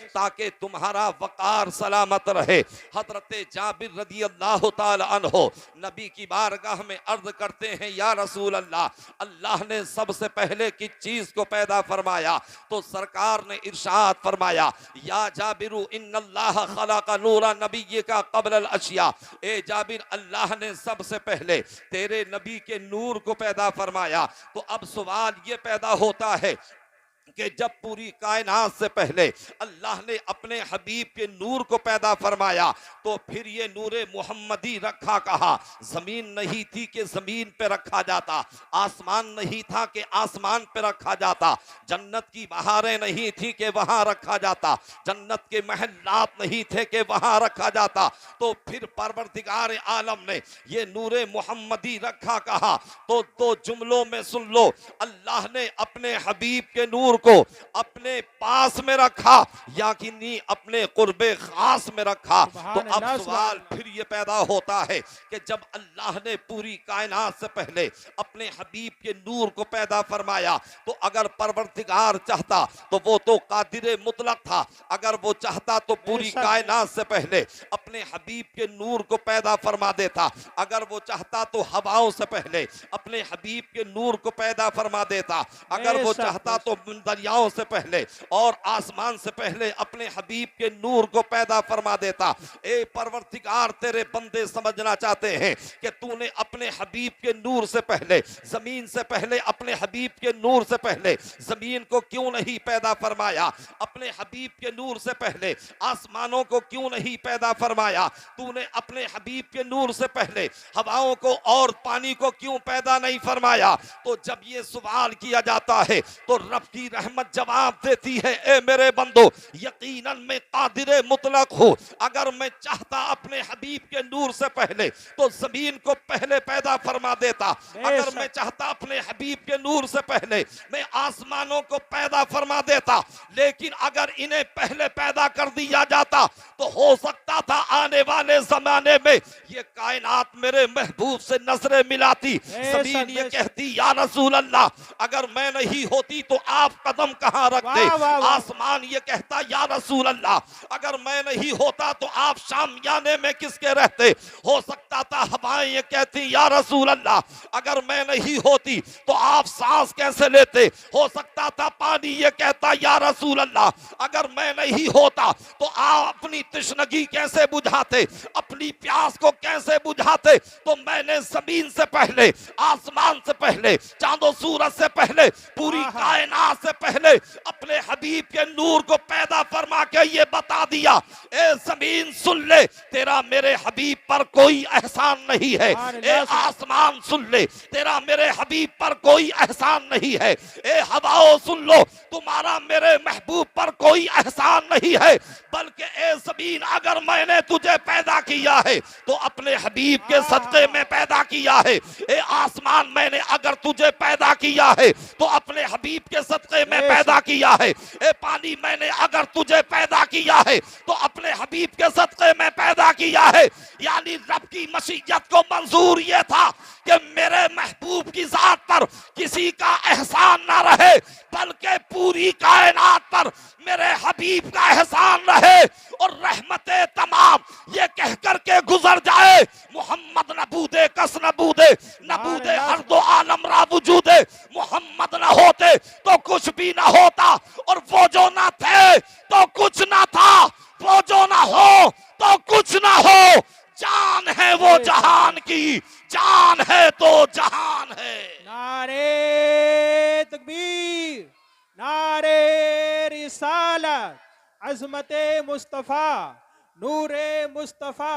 ताकि तुम्हारा वकार सलामत रहे। हजरत जाबिर रदी अल्लाह ताला अन्हो नबी की बारगाह में अर्ज करते हैं, या रसूल अल्लाह, अल्लाह ने सबसे पहले किस चीज को पैदा फरमाया? तो सरकार ने इरशाद फरमाया, या जाबिरु इन्नल्लाह खलक़ नूरा नबिय्यिका क़ब्ल अल अशिया। ए जाबिर, अल्लाह ने सबसे पहले तेरे नबी के नूर को पैदा फरमाया। तो अब सवाल ये पैदा होता है कि जब पूरी कायनात से पहले अल्लाह ने अपने हबीब के नूर को पैदा फरमाया, तो फिर ये नूरे मुहम्मदी रखा कहा? जमीन नहीं थी कि जमीन पे रखा जाता, आसमान नहीं था कि आसमान पे रखा जाता, जन्नत की बहारें नहीं थी कि वहां रखा जाता, जन्नत के महल्लात नहीं थे कि वहां रखा जाता। तो फिर परवरदिगार आलम ने ये नूरे मुहम्मदी रखा कहा? तो दो जुमलों में सुन लो, अल्लाह ने अपने हबीब के नूर को अपने पास में रखा, यानी अपने कुर्बे खास में रखा। तो अब सवाल फिर ये पैदा होता है कि जब अल्लाह ने पूरी कायनात से पहले अपने हबीब के नूर को पैदा फरमाया, तो अगर परवरदिगार चाहता तो वो तो कादिर मुतलक था, अगर वो चाहता तो पूरी कायनात से पहले अपने हबीब के नूर को पैदा फरमा देता, अगर वो चाहता तो हवाओं से पहले अपने हबीब के नूर को पैदा फरमा देता, अगर वो चाहता तो दरियाओं से पहले और आसमान से पहले अपने हबीब के नूर को पैदा फरमा देता। ए परवरदिगार, तेरे बंदे समझना चाहते हैं कि तूने अपने हबीब के नूर से पहले, जमीन से पहले, अपने हबीब के नूर से पहले जमीन को क्यों नहीं पैदा फरमाया? अपने हबीब के नूर से पहले आसमानों को क्यों नहीं पैदा फरमाया? तूने अपने हबीब के नूर से पहले हवाओं को और पानी को क्यों पैदा नहीं फरमाया? तो जब ये सवाल किया जाता है तो रब की रहमत जवाब देती है, ए मेरे बंदो, यकीनन मैं कादिर मुतलक हूं। अगर मैं चाहता अपने हबीब के नूर से पहले तो जमीन को पहले पैदा फरमा देता, अगर मैं चाहता अपने हबीब के नूर से पहले मैं आसमानों को पैदा फरमा देता। लेकिन अगर इन्हें पहले पैदा कर दिया जाता तो हो सकता था आने वाले जमाने में ये कायनात मेरे महबूब से नजरें मिलाती। जमीन ये कहती, या रसूल अल्लाह, अगर मैं नहीं होती तो आप कदम कहां रखते? आसमान ये कहता, या रसूल अल्लाह, अगर मैं नहीं होता तो आप शामियाने में किसके रहते? हो सकता था हवाएं ये कहती, या रसूल अल्लाह, अगर मैं नहीं होती तो आप सांस कैसे लेते? हो सकता था पानी ये कहता, या रसूल अल्लाह, अगर मैं नहीं होता तो आप अपनी तृष्णगी कैसे बुझाते, अपनी प्यास को कैसे बुझाते? तो मैंने जमीन से पहले, आसमान से पहले, चांदो सूरज से पहले, पूरी कायनात से पहले अपने हबीब के नूर को पैदा फरमा के ये बता दिया, ए जमीन सुन ले, तेरा मेरे हबीब पर कोई एहसान नहीं है। ए आसमान सुन ले, तेरा मेरे हबीब पर कोई एहसान नहीं है। ए हवाओं सुन लो, तुम्हारा मेरे महबूब पर कोई एहसान नहीं है। बल्कि ए जमीन, अगर मैंने तुझे पैदा किया है तो अपने हबीब के सदक़े में पैदा किया है। ए आसमान, मैंने अगर तुझे पैदा किया है तो अपने हबीब के सदक़े में पैदा किया है। ए पानी, मैंने अगर तुझे पैदा किया है तो अपने हबीब के सदक़े में पैदा किया है। यानी रब की मशीयत को मंजूर ये था कि मेरे महबूब की जात पर किसी का एहसान ना रहे, बल्कि पूरी कायनात पर मेरे हबीब का एहसान रहे और रहमते तमाम ये कह करके गुजर जाए, मोहम्मद नबूदे कस नबूदे, नबूदे हर दो आलम रा वजूदे, मोहम्मद ना होते तो कुछ भी ना होता, और वो जो ना थे तो कुछ ना था, वो जो ना हो तो कुछ ना हो। जान है वो जहान की, जान है तो जहान है। नारे तकबीर, नारे रिसालत, अज़मते मुस्तफ़ा, नूरे मुस्तफ़ा,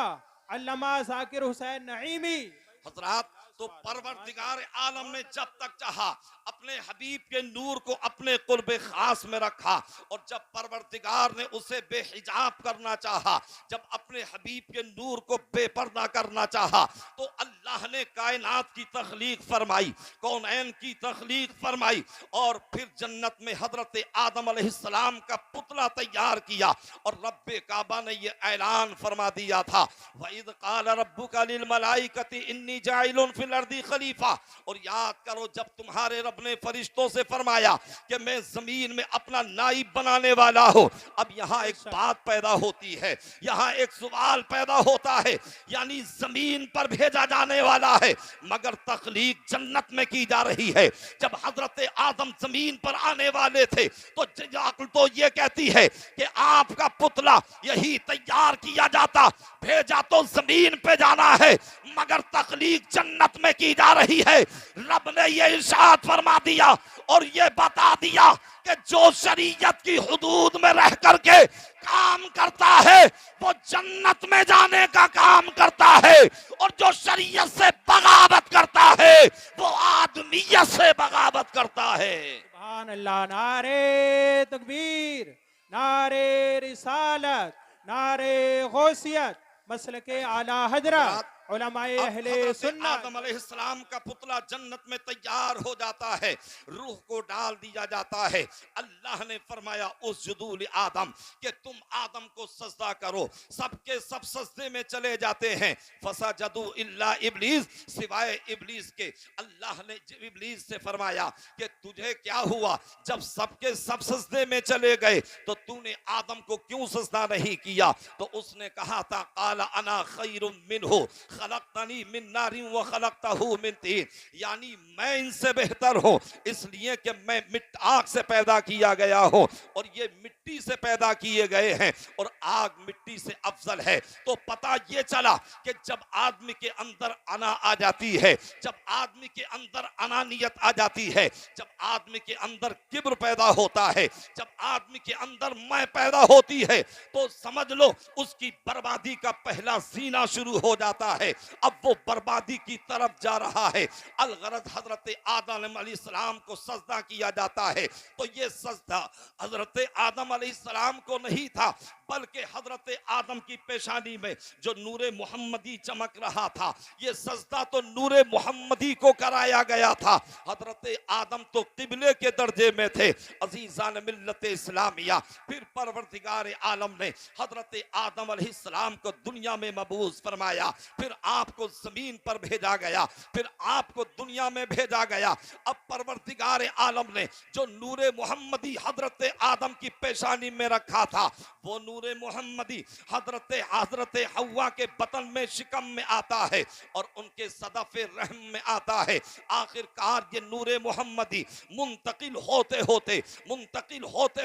अल्लामा ज़ाकिर हुसैन नईमी। हज़रात, तो परवरदिगार आलम ने जब तक चाहा अपने हबीब के नूर को अपने कुर्बे खास में रखा, और जब परवरदिगार ने उसे बेहिजाब करना चाहा, जब अपने हबीब के नूर को बेपर्दा करना चाहा, तो अल्लाह ने कायनात की तख्लीक फरमाई, कौनैन की तख्लीक फरमाई, और फिर जन्नत में हजरत आदम अलैहिस्सलाम का पुतला तैयार किया, और रब्बे काबा ने यह ऐलान फरमा दिया था, वइज़ क़ाल रब्बुका लिल मलाइकति इन्नी जाइलुन फिल अर्दि खलीफा। और याद करो, जब तुम्हारे रब अपने फरिश्तों से फरमाया कि मैं जमीन में अपना नाइब बनाने वाला हूं। अब यहाँ एक बात पैदा होती है, यहाँ एक सवाल पैदा होता है, यानी जमीन पर भेजा जाने वाला है मगर तख्लीक जन्नत में की जा रही है। जब हजरत आदम जमीन पर आने वाले थे तो अक्ल तो ये कहती है कि आपका पुतला यही तैयार किया जाता, भेजा तो जमीन पे जाना है मगर तख्लीक जन्नत में की जा रही है। रब ने ये इरशाद फरमा दिया और ये बता दिया कि जो शरीयत की हुदूद में रह करके काम करता है वो जन्नत में जाने का काम करता है, और जो शरीयत से बगावत करता है वो आदमियत से बगावत करता है। सुभान अल्लाह। नारे तकबीर, नारे रिसालत, नारे गौसियत, मसलके आला हजरत उलमाए अहले सुन्नत। आदम अलैहिस्सलाम का पुतला जन्नत में तैयार हो जाता है, रूह को डाल दिया जाता है। अल्लाह ने फरमाया उसजुदू लि आदम कि तुम आदम को सजदा करो। सबके सब सजदे में चले जाते हैं। फसजदू इल्ला इब्लीस, सिवाय इब्लीस के। अल्लाह ने इब्लीस से फरमाया कि तुझे क्या हुआ, जब सबके सब सजदे में चले गए तो तूने आदम को क्यों सजदा नहीं किया? तो उसने कहा था काला अना खैरुम मिनहु खलक़तनी मिन नारिन व खलक़तहु मिन तीन, यानी मैं इनसे बेहतर हूं इसलिए कि मैं आग से पैदा किया गया हूं और ये मिट्टी से पैदा किए गए हैं और आग मिट्टी से अफजल है। तो पता ये चला कि जब आदमी के अंदर अना आ जाती है, जब आदमी के अंदर अनानियत आ जाती है, जब आदमी के अंदर किब्र पैदा होता है, जब आदमी के अंदर मैं पैदा होती है तो समझ लो उसकी बर्बादी का पहला सीना शुरू हो जाता है। अब वो बर्बादी की तरफ जा रहा है। अलगरज हजरत आदम अलैहिस्सलाम को सजदा किया जाता है तो ये सजदा हजरत आदम अलैहिस्सलाम को नहीं था बल्कि हजरत आदम की पेशानी में जो नूरे मोहम्मदी चमक रहा था, ये सजदा तो नूरे मोहम्मदी को कराया गया था। हजरत आदम तो किबले के दर्जे में थे। अजीजान मिल्लत इस्लामिया, फिर परवरदिगार आलम ने हजरत आदम अलैहिस्सलाम को दुनिया में मबूस फरमाया, फिर आपको जमीन पर भेजा गया, फिर आपको दुनिया में भेजा गया। अब परवरदिगार आलम ने जो नूरे मोहम्मदी हजरत आदम की पेशानी में रखा था वो नूरे मोहम्मदी हजरत हव्वा के बतन में शिकम में आता है और उनके सदफे रहम में आता है। आखिरकार ये नूरे मोहम्मदी मुंतकिल होते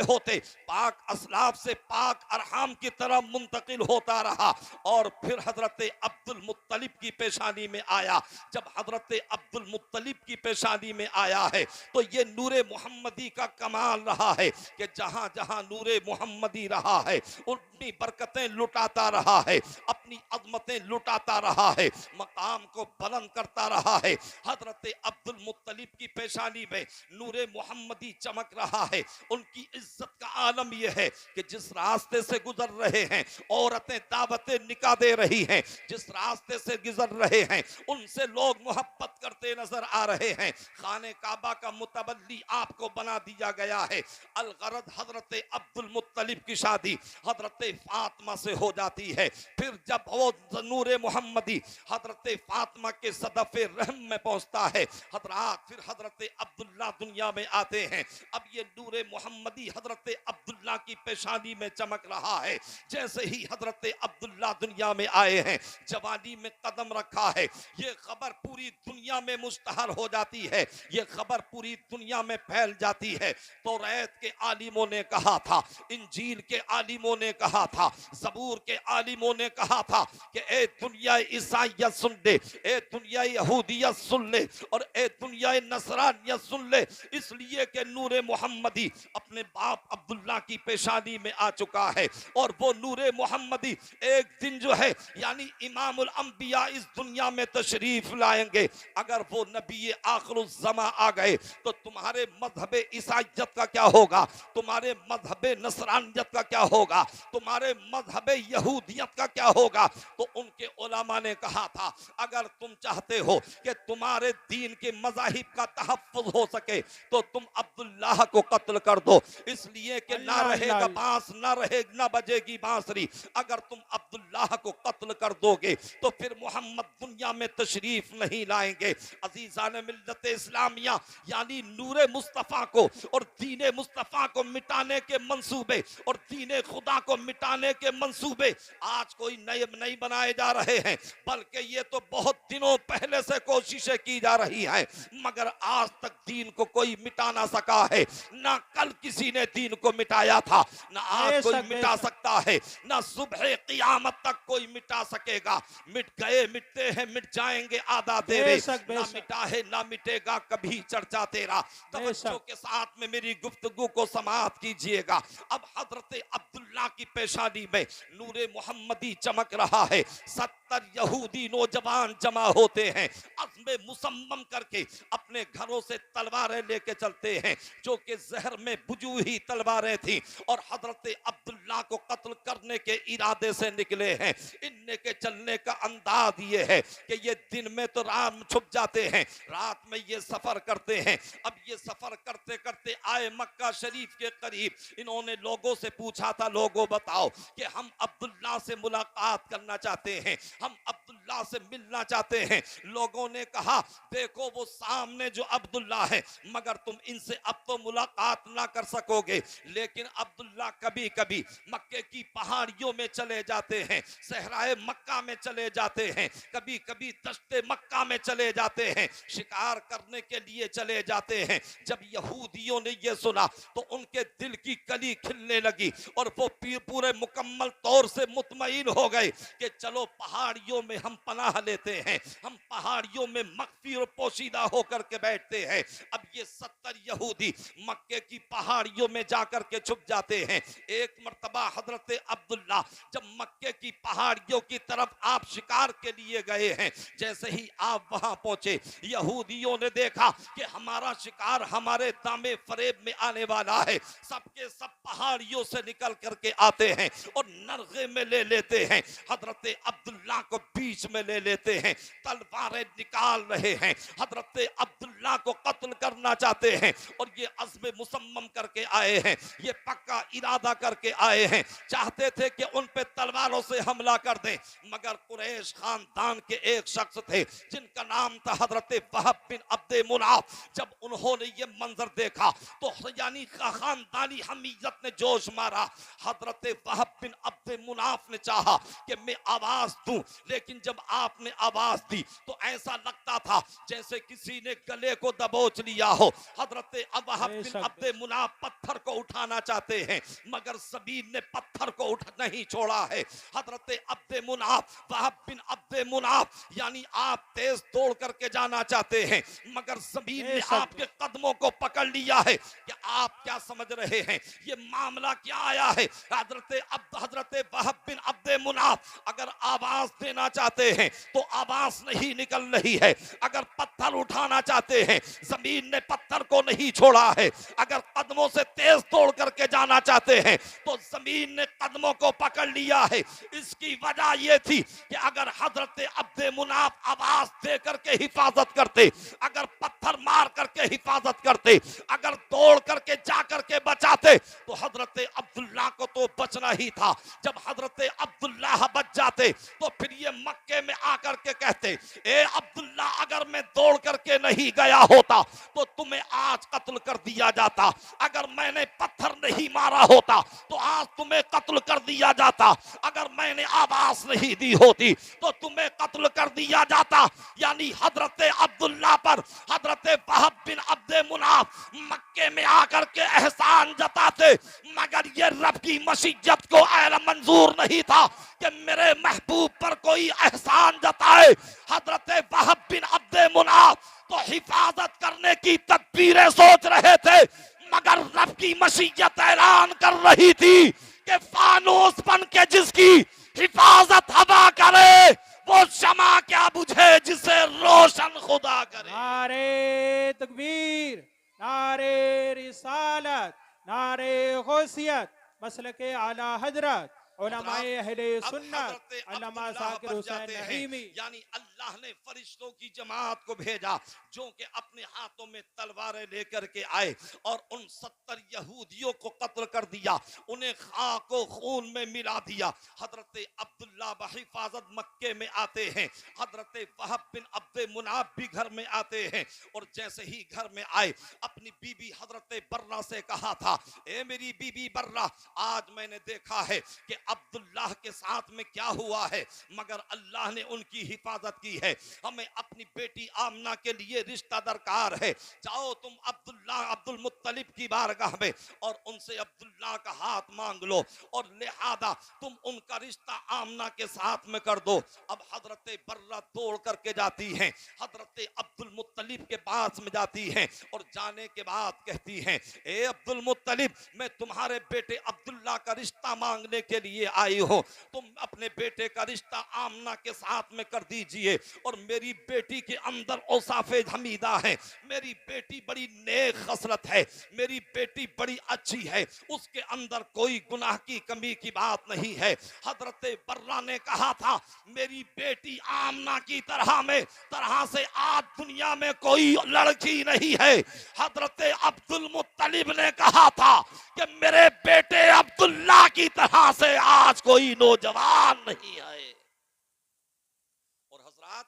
होते पाक असलाफ से पाक अरहाम की तरह मुंतकिल होता रहा और फिर हजरत अब्दुल मुत्तलिब की पेशानी में आया। जब हजरत अब्दुल मुत्तलिब की पेशानी में आया है तो ये नूरे मोहम्मदी का कमाल रहा है कि जहां जहां नूरे मोहम्मदी रहा है अपनी बरकतें लुटाता रहा है, अपनी अजमतें लुटाता रहा है, मकाम को बुलंद करता रहा है। हजरत अब्दुल मुत्तलिब की पेशानी में नूरे मोहम्मदी चमक रहा है। उनकी इज्जत का आलम यह है कि जिस रास्ते से गुजर रहे हैं औरतें दावतें निकाह दे रही हैं, जिस रास्ते से गुजर रहे हैं उनसे लोग मोहब्बत करते नजर आ रहे हैं। खाने काबा का मुतवल्ली आपको बना दिया गया है। अलगरद हजरत अब्दुल मुत्तलिब की शादी हजरत फातिमा से हो जाती है। फिर जब वो नूरे मोहम्मदी हजरत फातिमा के सदफे रहम में पहुंचता है हजरत, फिर हजरत अब्दुल्ला दुनिया में आते हैं। अब ये नूरे मोहम्मदी हजरत अब्दुल्ला की पेशानी में चमक रहा है। जैसे ही हजरत अब्दुल्ला दुनिया में आए हैं, जवानी में कदम रखा है, ये खबर पूरी दुनिया में मुश्तहर हो जाती है, ये खबर पूरी दुनिया में फैल जाती है। तो रैत के आलिमों ने कहा था, इंजील के आलिमों ने कहा था, ज़बूर के आलिमों ने कहा था कि ए दुनिया ईसाइयत सुन ले, ए दुनिया यहूदियत सुन ले और ए दुनिया नसरानियत सुन ले, इसलिए कि नूरे मोहम्मदी अपने बाप अब्दुल्ला की पेशानी में आ चुका है। और वो नूरे मोहम्मदी एक दिन जो है यानी इमामुल अंबिया इस दुनिया में तशरीफ लाएंगे। अगर वो नबी आखिरुज़ ज़मा आ गए तो तुम्हारे मजहब ईसाइयत का क्या होगा, तुम्हारे मजहब नसरानियत का क्या होगा, तुम्हारे मजहब यहूदियत का क्या होगा। तो उनके उलमा ने कहा था अगर तुम चाहते हो कि तुम्हारे दीन के मज़ाहिब का तहफ़्फ़ुज़ हो सके तो तुम अब्दुल्लाह को कत्ल कर दो, इसलिए कि ना रहेगा बांस, ना बजेगी बांसुरी। अगर तुम अब्दुल्लाह को कत्ल कर दोगे तो फिर मोहम्मद दुनिया में तशरीफ नहीं लाएंगे। अजीजान मिल्लत इस्लामिया, यानी नूरे मुस्तफ़ा को और दीने मुस्तफ़ा को मिटाने के मंसूबे और दीने खुदा को मिटाने के मंसूबे आज कोई नए नहीं बनाए जा रहे हैं, बल्कि ये तो बहुत दिनों पहले से कोशिशें की जा रही हैं, मगर आज तक दीन को कोई मिटा ना सका है। ना कल किसी ने दीन को मिटाया था, ना आज कोई मिटा सकता है, ना सुबह क़यामत तक कोई मिटा सकेगा। मिट गए मिटते हैं, मिट जाएंगे आधा तेरे, ना मिटा है ना मिटेगा कभी चर्चा तेरा। तवज्जो के साथ में मेरी गुफ्तगू को समाअत कीजिएगा। अब हजरत अब्दुल्ला की पेशानी में नूरे मोहम्मदी चमक रहा है। 70 यहूदी नौजवान जमा होते हैं, अज़्म मुसम्मम करके अपने घरों से तलवारें लेके चलते हैं, जो कि जहर में बुझी हुई तलवारें थी, और हजरत अब्दुल्ला को कत्ल करने के इरादे से निकले हैं। इनने के चलने का अंदाज ये है कि ये दिन में तो रात छुप जाते हैं, रात में ये सफर करते हैं। अब ये सफर करते करते आए मक्का शरीफ के करीब। इन्होंने लोगों से पूछा था, लोगों बताओ कि हम अब्दुल्ला से मुलाकात करना चाहते हैं, हम अब्दुल्ला से मिलना चाहते हैं। लोगों ने कहा, देखो वो सामने जो अब्दुल्ला है, मगर तुम इनसे अब तो मुलाकात ना कर सकोगे। लेकिन अब्दुल्ला कभी कभी मक्के की पहाड़ियों में चले जाते हैं, सहराए मक्का में चले जाते हैं, कभी कभी दश्ते मक्का में चले जाते हैं, शिकार करने के लिए चले जाते हैं। जब यहूदियों ने यह सुना तो उनके दिल की कली खिलने लगी और वो पूरे मुकम्मल तौर से मुतमईन हो गए कि चलो पहाड़ियों में हम पनाह लेते हैं, हम पहाड़ियों में मख्फी और पोशीदा होकर के बैठते हैं। अब ये 70 यहूदी मक्के की पहाड़ियों में जाकर के छुप जाते हैं। एक मर्तबा हजरत अब्दुल्ला जब मक्के की पहाड़ियों की तरफ आप शिकार के लिए गए हैं, जैसे ही आप वहां पहुंचे, यहूदियों ने देखा कि हमारा शिकार हमारे दामे फरेब में आने वाला है। सबके सब पहाड़ियों से निकल करके आते हैं और नरगे में ले लेते हैं। हजरत अब्दुल्ला को बीच में ले लेते हैं, तलवारें निकाल रहे हैं, हजरत अब्दुल्ला को कत्ल करना चाहते हैं। और ये अज़्म मुसम्मम करके आए हैं, ये पक्का इरादा करके आए हैं, चाहते थे कि उन पे तलवारों से हमला कर दें। मगर कुरैश खानदान के एक शख्स थे जिनका नाम था हजरत वहब बिन अब्दे मुनाफ। जब उन्होंने ये मंजर देखा तो यानी खानदानी हमीयत ने जोश मारा। हजरत वहब बिन अब्दे मुनाफ ने चाहा कि मैं आवाज दूं, लेकिन जब आपने आवाज दी तो ऐसा लगता था जैसे किसी ने गले को दबोच लिया हो। हजरत वहब बिन अब्दे मुनाफ पत्थर को उठाना चाहते हैं, मगर ज़मीन ने पत्थर को नहीं छोड़ा है। हजरत अब्दे मुनाफ, वहब बिन अब्दे मुनाफ, यानी आप तेज दौड़ करके जाना चाहते हैं, मगर ज़मीन ने आपके कदमों को पकड़ लिया है कि आप क्या समझ रहे हैं, ये मामला क्या आया है। हजरत वहब बिन अब्दे मुनाफ अगर आवाज देना चाहते हैं तो आवाज नहीं निकल रही है, अगर पत्थर उठाना चाहते हैं जमीन ने पत्थर को नहीं छोड़ा है, अगर कदमों से तेज तोड़ करके जाना चाहते हैं तो जमीन ने कदमों को पकड़ लिया है। इसकी वजह यह थी कि अगर हजरत अब्दे मुनाफ आवाज दे करके हिफाजत करते, अगर पत्थर मार करके हिफाजत करते, अगर दौड़ करके जा करके बचाते, तो हजरत अब्दुल्ला को तो बचना ही था। जब हजरत अब्दुल्ला बच जाते तो फिर ये मक्के में आकर के कहते, ए अब्दुल्ला अगर मैं दौड़ करके नहीं गया होता तो तुम्हें आज कत्ल कर दिया जाता, अगर मैंने पत्थर नहीं मारा होता तो आज तुम्हें कत्ल कर दिया जाता, अगर मैंने आवाज नहीं दी होती तो तुम्हें कत्ल कर दिया जाता। यानी हजरत अब्दुल्ला पर हजरत वहब बिन अब्दे मुनाफ मक्के में आकर के एहसान जताते, मगर ये रब की मशीयत को मंजूर नहीं था कि मेरे महबूब पर कोई एहसान जताए। हजरत वहब बिन अब्दे मुनाफ तो हिफाजत करने की तदबीरें सोच रहे थे, मगर रब की मशीयत ऐलान कर रही थी कि फानूस बन के जिसकी हिफाजत हवा करे वो शमा क्या बुझे जिसे रोशन खुदा करे। नारे तकबीर, नारे रिसालत, नारे गौसियत, मसलके आला हजरत, उलमाए अहले सुन्नत, अल्लामा ज़ाकिर हुसैन नईमी। यानी अल्लाह अल्लाह ने फरिश्तों की जमात को भेजा जो कि अपने हाथों में तलवारें लेकर के आए और उन 70 यहूदियों को कत्ल कर दिया, उन्हें खाक को खून में मिला दिया। हजरत अब्दुल्ला बहिफाजत मक्के में आते हैं, हजरत वहब बिन अब्दे मुनाब भी घर में आते हैं और जैसे ही घर में आए अपनी बीबी हजरत बर्रा से कहा था, ए मेरी बीबी बर्रा, आज मैंने देखा है कि अब्दुल्लाह के साथ में क्या हुआ है, मगर अल्लाह ने उनकी हिफाजत की है। हमें अपनी बेटी आमना के लिए रिश्ता दरकार है। जाओ तुम अब्दुल मुत्तलिब की बारगाह में और उनसे अब्दुल्लाह का हाथ मांग लो और लिहाजा तुम उनका रिश्ता आमना के साथ में कर दो। अब हजरत बर्रा दौड़ करके जाती हैं, हजरत अब्दुल मुत्तलिब के पास में जाती हैं और जाने के बाद कहती हैं, ए अब्दुल मुत्तलिब, मैं तुम्हारे बेटे अब्दुल्लाह का रिश्ता मांगने के लिए आई हूं, तुम अपने बेटे का रिश्ता आमना के साथ में कर दीजिए। और मेरी बेटी के अंदर औसाफे हमीदा है, मेरी बेटी बड़ी नेक खसलत है, मेरी बेटी बड़ी अच्छी है, उसके अंदर कोई गुनाह की कमी की बात नहीं है। हजरत बर्रा ने कहा था, मेरी बेटी आमना की तरह से आज दुनिया में कोई लड़की नहीं है। हजरत अब्दुल मुत्तलिब ने कहा था कि मेरे बेटे अब्दुल्ला की तरह से आज कोई नौजवान नहीं है। और हजरात,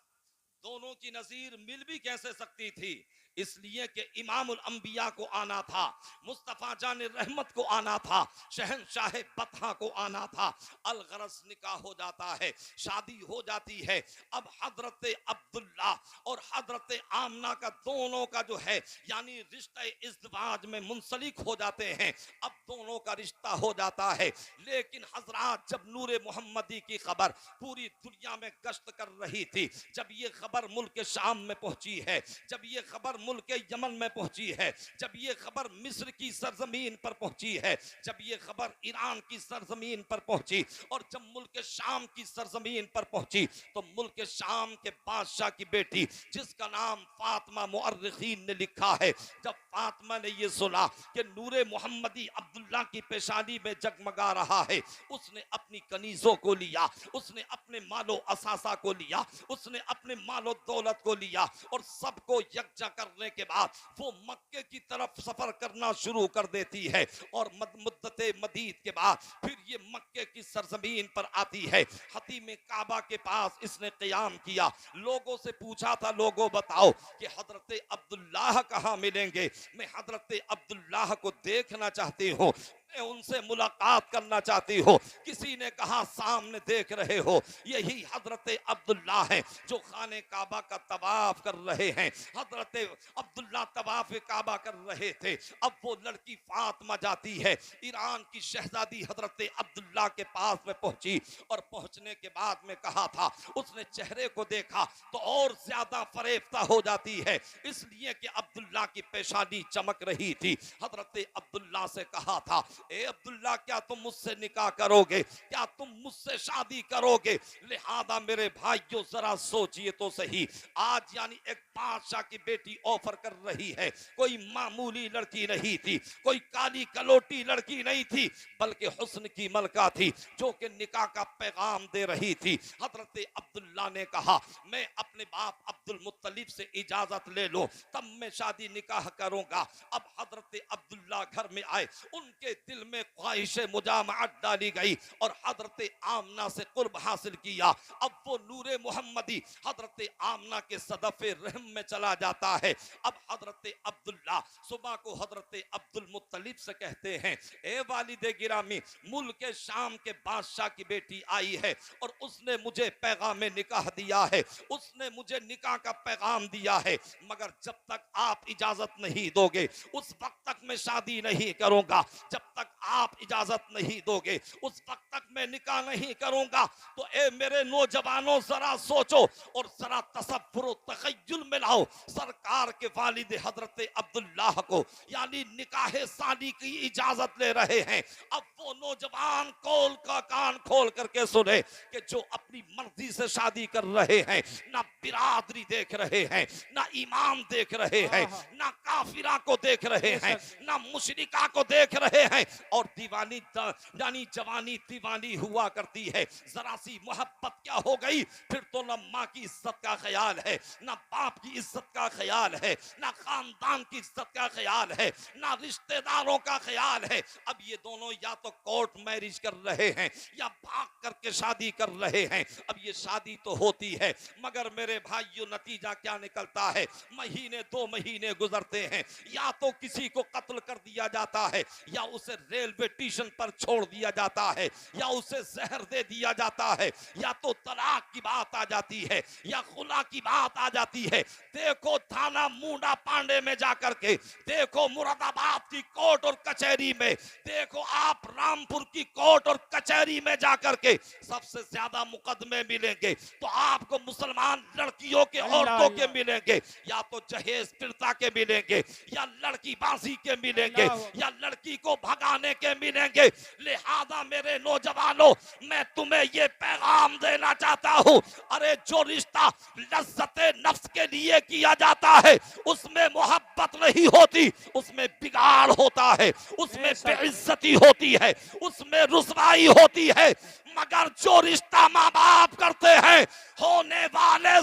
दोनों की नजीर मिल भी कैसे सकती थी? इसलिए कि इमामुल अंबिया को आना था, मुस्तफा जान रहमत को आना था, शहनशाह बतहा को आना था। अलगरस निकाह हो जाता है, शादी हो जाती है। अब हजरत अब्दुल्ला और हजरत आमना का दोनों का जो है यानी रिश्ता इज़्दिवाज में मुंसलिक हो जाते हैं। अब दोनों का रिश्ता हो जाता है। लेकिन हजरात, जब नूरे मोहम्मदी की खबर पूरी दुनिया में गश्त कर रही थी, जब ये खबर मुल्क शाम में पहुंची है, जब ये खबर मुल्क यमन में पहुंची है, जब ये खबर मिस्र की सरजमीन पर पहुंची है, जब ये खबर ईरान की सरजमीन पर पहुंची और जब मुल्क शाम की सरजमीन पर पहुंची, तो मुल्क शाम के बादशाह की बेटी जिसका नाम फातिमा मुअर्रिखीन ने लिखा है, जब फातिमा ने ये सुना कि नूरे मोहम्मदी अब्दुल्ला की पेशानी में जगमगा रहा है, उसने अपनी कनीजों को लिया, उसने अपने मालो असासा को लिया, उसने अपने मालो दौलत को लिया और सबको यकजा करने के बाद वो मक्के की तरफ सफर करना शुरू कर देती है। और मुद्दते मदीद के बाद फिर ये मक्के की सरजमीन पर आती है। हतीम काबा के पास इसने क़याम किया, लोगों से पूछा था, लोगों बताओ कि हजरत अब्दुल्लाह कहाँ मिलेंगे, मैं हजरत अब्दुल्लाह को देखना चाहती हूँ, उनसे मुलाकात करना चाहती हो। किसी ने कहा सामने देख रहे हो, यही हजरत अब्दुल्ला हैं जो खाने काबा का तवाफ कर रहे हैं। हजरत अब्दुल्ला तवाफ काबा कर रहे थे। अब वो लड़की फातिमा जाती है, ईरान की शहजादी हजरत अब्दुल्ला के पास में पहुंची और पहुंचने के बाद में कहा था, उसने चेहरे को देखा तो और ज्यादा फरेफ्ता हो जाती है, इसलिए कि अब्दुल्ला की पेशानी चमक रही थी। हजरत अब्दुल्ला से कहा था, ए अब्दुल्ला, क्या तुम मुझसे निकाह करोगे, क्या तुम मुझसे शादी करोगे? लिहाजा मेरे भाइयों जरा सोचिए तो सही, आज यानी एक बादशाह की बेटी ऑफर कर रही है, कोई मामूली लड़की नहीं थी, कोई काली कलोटी लड़की नहीं थी, बल्कि हुस्न की मलका थी जो कि निकाह का पैगाम दे रही थी। हजरत अब्दुल्ला ने कहा, मैं अपने बाप अब्दुल मुत्तलिब से इजाजत ले लो, तब मैं शादी निकाह करूंगा। अब हजरत अब्दुल्ला घर में आए, उनके दिल में ख्वाहिश मुजामअत डाली गई और हजरत आमना से कुर्ब हासिल किया। अब वो नूरे मोहम्मदी हजरत आमना के सदफे रहम में चला जाता है। अब हजरत अब्दुल्ला सुबह को हजरत अब्दुल मुत्तलिब से कहते हैं, ए वालिदे गिरामी, मुल्क शाम के बादशाह की बेटी आई है और उसने मुझे पैगाम निकाह दिया है, उसने मुझे निकाह का पैगाम दिया है, मगर जब तक आप इजाजत नहीं दोगे उस वक्त तक मैं शादी नहीं करूंगा, जब तक आप इजाजत नहीं दोगे उस वक्त तक मैं निकाह नहीं करूंगा। तो ए मेरे नौजवानों, जरा सोचो और जरा तसव्वुर तखय्युल में लाओ, सरकार के वालिद हजरत अब्दुल्लाह को यानी निकाह सानी की इजाजत ले रहे हैं। अब वो नौजवान कान खोल करके सुने कि जो अपनी मर्जी से शादी कर रहे हैं, ना बिरादरी देख रहे हैं, ना ईमान देख रहे हैं, ना काफिरा को देख रहे हैं, ना मुशरिका को देख रहे हैं, और दीवानी यानी जवानी दीवानी हुआ करती है। जरा सी मोहब्बत क्या हो गई, फिर तो न माँ की इज्जत का ख्याल है, न बाप की इज्जत का ख्याल है, न खानदान की इज्जत का ख्याल है, न रिश्तेदारों का ख्याल है। अब ये दोनों या तो कोर्ट मैरिज कर रहे हैं या भाग करके शादी कर रहे हैं। अब ये शादी तो होती है, मगर मेरे भाइयों नतीजा क्या निकलता है, महीने 2 महीने गुजरते हैं, या तो किसी को कत्ल कर दिया जाता है, या उसे रेलवे स्टेशन पर छोड़ दिया जाता है, या उसे जहर दे दिया जाता है, या तो तलाक की बात आ जाती है, या खुला की बात आ जाती है। देखो थाना मुंडा पांडे में जाकर के, देखो मुरादाबाद की कोर्ट और कचहरी में, देखो आप रामपुर की कोर्ट और कचहरी में जाकर के सबसे ज्यादा मुकदमे मिलेंगे तो आपको मुसलमान लड़कियों के, औरतों के मिलेंगे, या तो जहेज पीड़िता के मिलेंगे, या लड़की बाजी के मिलेंगे, या लड़की को भगाने के मिलेंगे। लिहाजा मेरे नौजवानों, मैं तुम्हें ये पैगाम देना चाहता हूं, अरे जो रिश्ता लज्जते नफ्स के लिए किया जाता है उसमें मोहब्बत नहीं होती, उसमें बिगाड़ होता है, उसमें बेइज्जती होती है, उसमें रुसवाई होती है। मगर जो रिश्ता माँ बाप करते हैं, होने वाले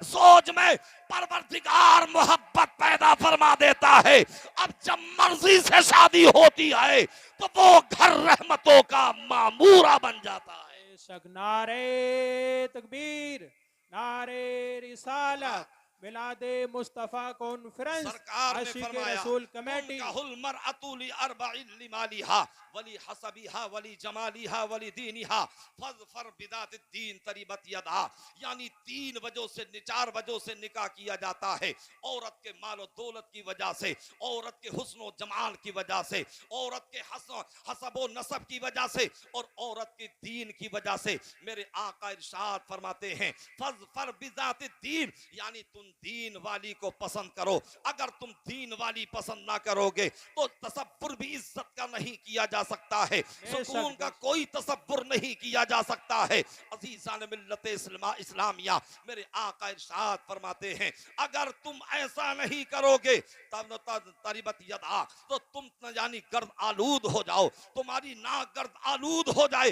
सोच में परवरदिगार मोहब्बत पैदा फरमा देता है। अब जब मर्जी से शादी होती है तो वो घर रहमतों का मामूरा बन जाता है। नारे तकबीर, नारे रिसालत, मिलादे मुस्तफा कॉन्फ्रेंस, सरकार ने आशिक फरमाया रसूल कमेटी, मरअतुली अर्बईन लिमालिहा वली हसबिहा वली जमालिहा वली दीनिहा फज़फर बिदात दीन तरीबत यदा, यानी 3 वजहों से 4 वजहों से निकाह किया जाता है। औरत के माल और दौलत की वजह से, औरत के हुस्न और जमाल की वजह से, औरत के हसब और नसब की वजह से, और औरत के दीन की वजह से। मेरे आका इरशाद फरमाते हैं फज़फर बिदात दीन, यानी तुम दीन वाली को पसंद करो। अगर तुम दीन वाली पसंद ना करोगे तो तसव्वुर भी इज्जत का नहीं किया जा सकता है, सुकून का कोई तसव्वुर नहीं किया जा सकता है। अजीज़ान मिल्लत इस्लामिया, मेरे आका इरशाद फरमाते हैं अगर तुम ऐसा नहीं करोगे तब तरीबत यदा, तो तुम यानी गर्द आलूद हो जाओ, तुम्हारी नाक गर्द आलूद हो जाए।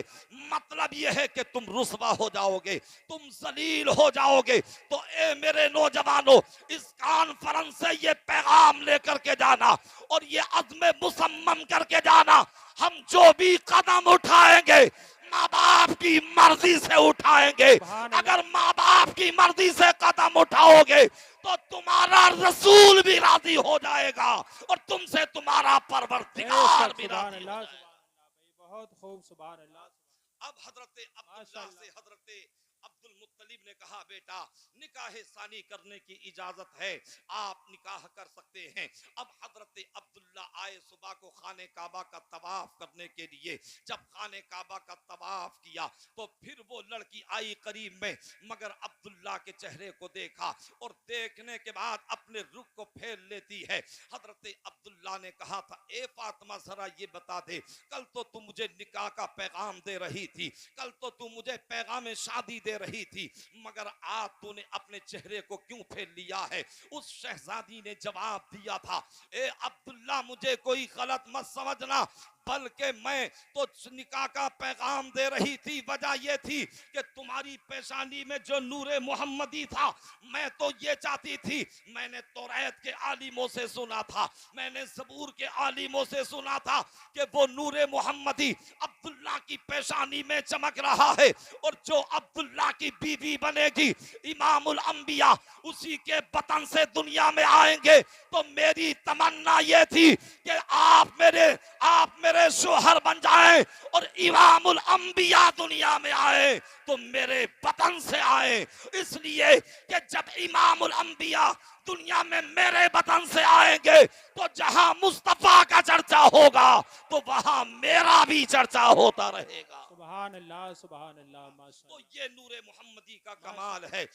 मतलब यह है कि तुम रुसवा हो जाओगे, तुम जलील हो जाओगे। तो ए मेरे नौजवानों, इस कॉन्फ्रेंस से ये पैगाम लेकर के जाना और ये अज़्म मुसम्मम करके जाना, हम जो भी कदम उठाएंगे माँ बाप की मर्जी से उठाएंगे। अगर माँ बाप की मर्जी से कदम उठाओगे तो तुम्हारा रसूल भी राजी हो जाएगा और तुमसे तुम्हारा परवरदिगार भी राजी हो जाएगा। बहुत खूब, सुभान अल्लाह। अब हजरत अब्दुल्लाह से हजरत अब्दुल मुत्तलिब ने कहा बेटा निकाह सानी करने की इजाजत है, आप निकाह कर सकते हैं। अब हजरत अब्दुल्ला आए सुबह को खाने काबा का तवाफ करने के लिए। जब खाने काबा का तवाफ किया तो फिर वो लड़की आई करीब में, मगर अब्दुल्ला के चेहरे को देखा और देखने के बाद अपने रुख को फेर लेती है। हजरत अब्दुल्ला ने कहा था ए फातिमा जरा ये बता दे, कल तो तू मुझे निकाह का पैगाम दे रही थी, कल तो तू मुझे पैगाम शादी दे रही थी, मगर आज तूने अपने चेहरे को क्यों फेर लिया है? उस शहजादी ने जवाब दिया था ए अब्दुल्ला मुझे कोई गलत मत समझना, बल्कि मैं तो निकाह का पैगाम दे रही थी, वजह यह थी कि तुम्हारी पेशानी में जो नूरे मोहम्मदी था, मैं तो ये चाहती थी, मैंने तौरात के आलिमों से सुना था, मैंने ज़बूर के आलिमों से सुना था कि वो नूरे मोहम्मदी अब्दुल्ला की पेशानी में चमक रहा है और जो अब्दुल्ला की बीवी बनेगी इमामुल अंबिया उसी के बतन से दुनिया में आएंगे। तो मेरी तमन्ना ये थी कि आप मेरे शोहर बन जाएं और इमामुल अंबिया दुनिया में आए तो मेरे बतन से आए, इसलिए कि जब इमामुल अंबिया दुनिया में मेरे बतन से आएंगे तो जहां मुस्तफा का चर्चा होगा तो वहां मेरा भी चर्चा होता रहेगा। सुभान अल्लाह, सुभान अल्लाह, माशाअल्लाह। तो ये नूरे मोहम्मदी का कमाल है।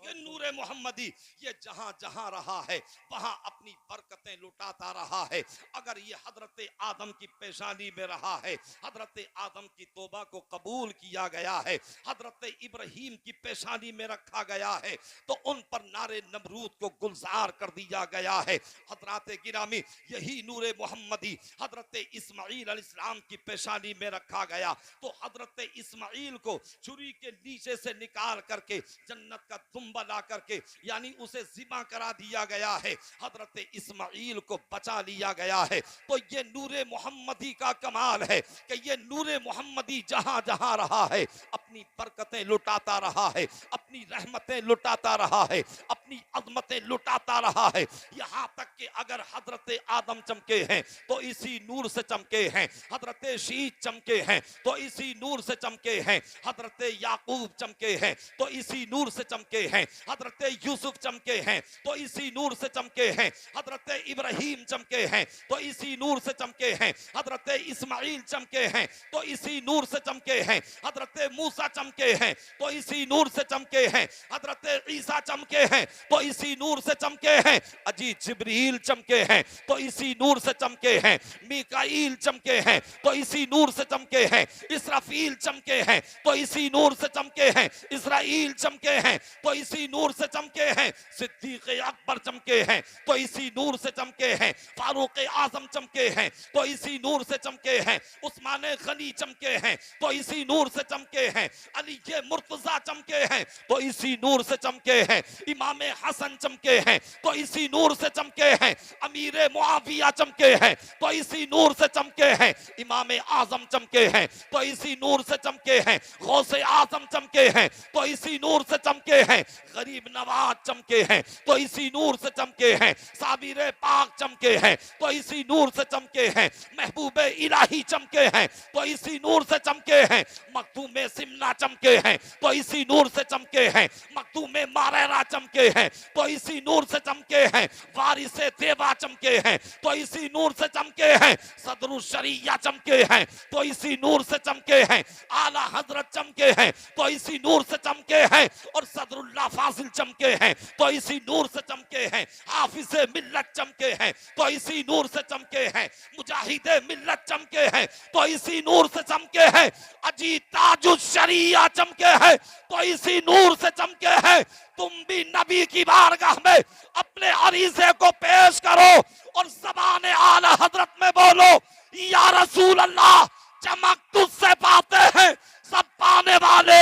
ये नूरे मोहम्मदी ये जहां जहां रहा है वहां अपनी बरकतें लुटाता रहा है। अगर ये हजरत आदम की पेशानी में रहा है, हजरत आदम की तौबा को कबूल किया गया है, हजरत इब्राहीम की पेशानी में रखा गया है, तो उन पर नारे नमरूद को गुलजार कर दिया गया है। हजरत गिरामी यही नूरे मोहम्मदी हजरत इस्माइल अलैहिस्सलाम की पेशानी में रखा गया, तो हजरत इस्माइल को छुरी के नीचे से निकाल करके जन्नत का दुम्बा ला करके यानी उसे ज़िबा करा दिया गया है, हजरत इस्माइल को बचा लिया गया है। तो ये नूरे मोहम्मदी का कमाल है कि ये नूरे मोहम्मदी जहां जहां रहा है अपनी बरकतें लुटाता रहा है, अपनी रहमतें लुटाता रहा है, अपनी अजमतें लुटाता रहा है। यहां तक कि अगर हजरत आदम चमके हैं तो इसी नूर से चमके हैं, हजरत शीश चमके हैं तो इसी नूर से चमके हैं, हजरत याकूब चमके हैं तो इसी नूर से चमके हैं, हजरत यूसुफ चमके हैं तो इसी नूर से चमके हैं, हजरत इब्राहीम चमके हैं तो इसी नूर से चमके हैं, हजरत इस्माइल चमके हैं तो इसी नूर से चमके हैं, हजरत मूसा चमके हैं तो इसी नूर से चमके हैं, हजरत ईसा चमके हैं तो इसी नूर से चमके हैं, अजी जिब्रील चमके हैं तो इसी नूर से चमके हैं, मीकाईल चमके हैं तो इसी नूर से चमके हैं, इसराफील चमके हैं तो इसी नूर से चमके हैं, इस्राईल चमके हैं तो इसी नूर से चमके हैं, सिद्दीक अकबर चमके हैं तो इसी नूर से चमके हैं, फारूक आजम चमके हैं तो इसी नूर से चमके हैं, उस्मान गनी चमके हैं तो इसी नूर से चमके हैं, अली मुर्तजा चमके हैं तो इसी नूर से चमके हैं, इमाम हसन चमके हैं तो इसी नूर से चमके हैं, अमीर मुआविया चमके हैं तो इसी नूर से चमके हैं, इमाम आजम चमके हैं तो इसी नूर से चमके हैं, गौसे आजम चमके हैं तो इसी नूर से चमके हैं, गरीब नवाज चमके हैं तो इसी नूर से चमके हैं, साबिर पाक चमके हैं तो इसी नूर से चमके हैं, महबूब इलाही चमके हैं तो इसी नूर से चमके हैं, मखदूम सिमना चमके हैं तो इसी नूर से चमके हैं, मखदूम मारेरा चमके हैं तो इसी नूर से चमके हैं, वारिस देवा चमके हैं तो इसी नूर से चमके हैं, सदरुल शरिया चमके हैं तो इसी नूर से चमके हैं, आला हजरत चमके हैं तो इसी नूर से चमके हैं, और सदरुल्लाह फाजिल चमके हैं तो इसी नूर से चमके हैं, हाफिज मिल्लत चमके हैं तो इसी नूर से चमके हैं, मुजाहिद मिल्लत चमके हैं तो इसी नूर से चमके हैं, अजी ताजुल शरिया चमके हैं तो इसी नूर से चमके हैं। तुम भी नबी की बारगाह में अपने अरीज़े को पेश करो और ज़बान आला हजरत में बोलो, या रसूल अल्लाह, चमक तुझसे पाते हैं सब पाने वाले,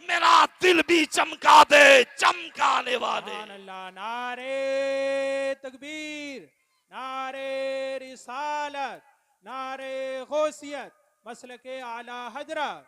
मेरा दिल भी चमका दे चमकाने वाले। सुभान अल्लाह। नारे तकबीर, नारे रिसालत, नारे गौसियत, मसलके आला हजरत।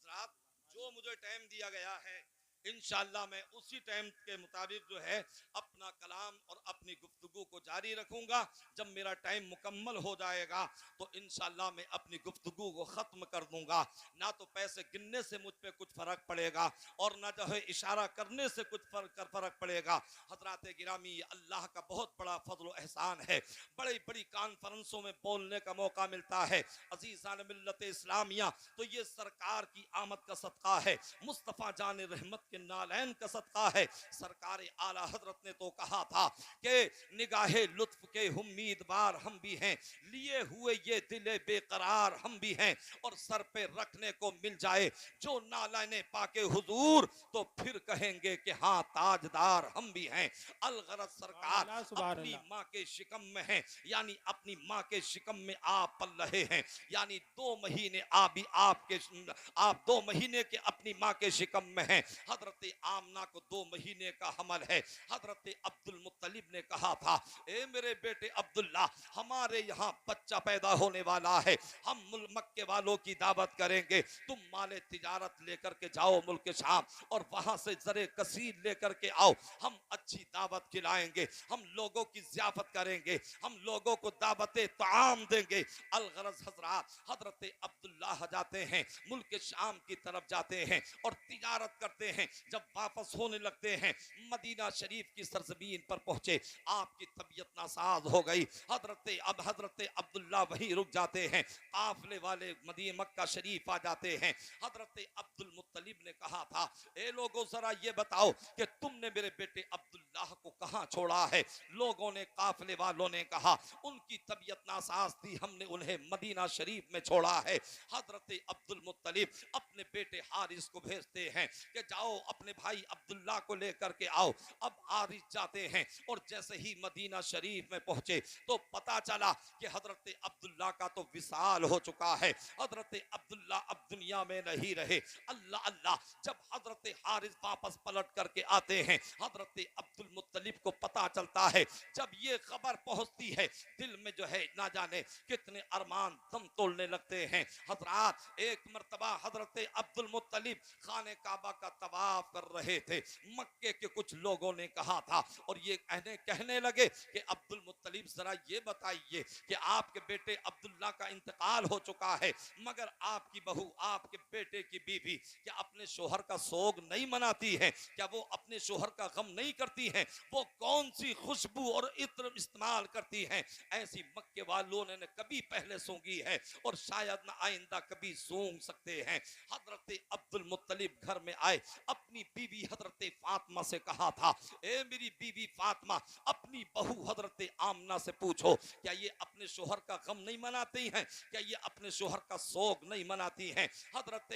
हज़रात, जो मुझे टाइम दिया गया है इंशाअल्लाह मैं उसी टाइम के मुताबिक जो है अपना कलाम और अपनी गुफ्तगू को जारी रखूंगा। जब मेरा टाइम मुकम्मल हो जाएगा तो इंशाअल्लाह मैं अपनी गुफ्तगू को ख़त्म कर दूंगा। ना तो पैसे गिनने से मुझ पे कुछ फ़र्क पड़ेगा और ना जो है इशारा करने से कुछ फ़र्क पड़ेगा। हज़रात गिरामी, अल्लाह का बहुत बड़ा फजल एहसान है, बड़ी बड़ी कॉन्फ्रेंसों में बोलने का मौका मिलता है। अज़ीज़ान मिल्लत इस्लामिया, तो ये सरकार की आमद का सदका है, मुस्तफ़ा जान रहमत के नालैन का सदका है। सरकार आला हजरत ने तो कहा था कि निगाहे लुत्फ के उम्मीदवार हम भी हैं, लिए हुए ये दिले बेकरार हम भी हैं, और सर पे रखने को मिल जाए जो नालाने पाके हुजूर तो फिर कहेंगे कि हाँ ताजदार हम भी हैं। अलगरज सरकार अपनी माँ के शिकम में हैं, यानी अपनी माँ के शिकम में आप पल रहे हैं, यानी 2 महीने आप 2 महीने के अपनी माँ के शिकम में हैं। हजरत आमना को 2 महीने का हमल है। हजरत अब्दुल मुत्तलिब ने कहा था, ए मेरे बेटे अब्दुल्ला, हमारे यहाँ बच्चा पैदा होने वाला है, हम मक्के वालों की दावत करेंगे, तुम माले तिजारत लेकर के जाओ मुल्क शाम और वहां से जरे कसीर लेकर के आओ, हम अच्छी दावत खिलाएंगे, हम लोगों की ज़ियाफत करेंगे, हम लोगों को दावत ताम देंगे। अलगरज हजरात, हजरत अब्दुल्ला जाते हैं मुल्क शाम की तरफ जाते हैं और तिजारत करते हैं। जब वापस होने लगते हैं, मदीना शरीफ की सरजमीन पर पहुंचे, आपकी तबीयत नासाज हो गई। हजरत अब्दुल्ला वहीं रुक जाते हैं, काफले वाले मदीना मक्का शरीफ आ जाते हैं। हजरत अब्दुल मुत्तलिब ने कहा था, ए लोगों जरा ये बताओ कि तुमने मेरे बेटे अब्दुल्लाह को कहां छोड़ा है? लोगों ने, काफले वालों ने कहा, उनकी तबीयत नासाज थी, हमने उन्हें मदीना शरीफ में छोड़ा है। हजरत अब्दुल मुत्तलिब अपने बेटे हारिस को भेजते हैं कि जाओ अपने भाई अब्दुल्ला को लेकर के आओ। अब हारिस जाते हैं और जैसे ही मदीना शरीफ में पहुंचे तो पता चला कि हजरत अब्दुल्ला का तो विसाल हो चुका है। हजरत अब्दुल्ला अब दुनिया में नहीं रहे। अल्लाह अल्लाह, जब हजरत हारिस वापस पलट करके आते हैं, हजरत अब्दुल मुत्तलिब को पता चलता है। जब ये खबर पहुंचती है, दिल में जो है ना जाने कितने अरमान दम तोड़ने लगते हैं। हजरात, एक मर्तबा हजरत अब्दुल मुत्तलिब खाने काबा का तवाफ कर रहे थे। मक्के के कुछ लोगों ने कहा था और ये कहने लगे कि अब्दुल मुत्तलिब जरा ये बताइए कि आपके बेटे अब्दुल्ला का इंतकाल हो चुका है, मगर आपकी बहू, आपके बेटे की बीवी क्या अपने शोहर का सोग नहीं मनाती है? क्या वो अपने शोहर का गम नहीं करती हैं? वो कौन सी खुशबू और इत्र इस्तेमाल करती हैं? ऐसी मक्के वालों ने कभी पहले सूंघी है और शायद न आइंदा कभी सूंघ सकते हैं। हजरत अब्दुल मुत्तलिब घर में आए, अपनी बीवी हजरत फातिमा से कहा था, ए मेरी बीवी फातिमा, अपनी बहू हजरत आमना से पूछो क्या ये अपने शोहर का गम नहीं मनाती हैं? क्या ये अपने शोहर का सोग नहीं मनाती हैं? हजरत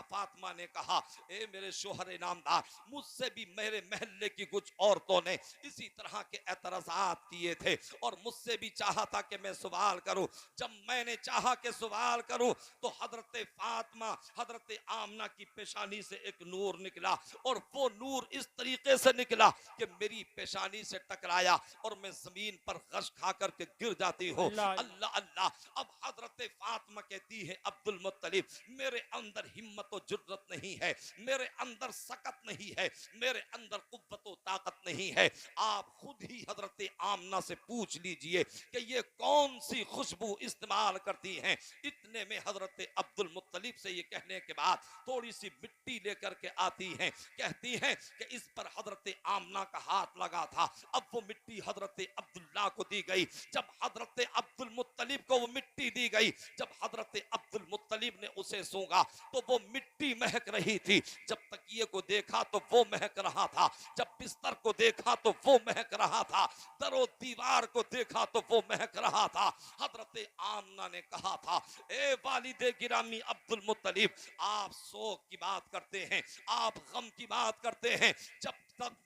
फातिमा ने कहा, ए मेरे शोहर नामदार, मुझसे भी मेरे महल्ले की कुछ औरतों ने इसी तरह के एतराजात किए थे और मुझसे भी चाहा था कि मैं सवाल करूं। जब मैंने चाहा कि सवाल करूं तो हजरत फातिमा, हजरत आमना की पेशानी से एक नूर निकला और वो नूर इस तरीके से निकला कि मेरी पेशानी से टकराया और मैं जमीन पर गश खा करके गिर जाती हूँ। अल्लाह अल्लाह। अब हजरत फातिमा कहती है, अब्दुल मुत्तलिब, मेरे अंदर हिम्मत और जुर्रत नहीं है, मेरे अंदर सकत नहीं है, मेरे अंदर कुव्वत और ताकत नहीं है। आप खुद ही हजरत आमना से पूछ लीजिए कि ये कौन सी खुशबू इस्तेमाल करती हैं। इतने में हजरत अब्दुल मुत्तलिब से ये कहने के बाद थोड़ी सी मिट्टी लेकर के आती हैं, कहती हैं कि इस पर हजरत आमना का हाथ लगा था। अब वो मिट्टी हजरत अब्दुल्ला को दी गई। जब हजरत अब्दुल मुत्तलिब को वो मिट्टी दी गई, जब हजरत अब्दुल मुत्तलिब ने उसे सूंघा तो वो मिट्टी महक रही थी। जब तकिए को देखा तो वो महक रहा था, जब बिस्तर को देखा तो वो महक रहा था, दरो दीवार को देखा तो वो महक रहा था। हजरत आमना ने कहा था, ए वालिदे गिरामी अब्दुल मुत्तलिब, आप शोक की बात करते हैं, आप गम की बात करते हैं।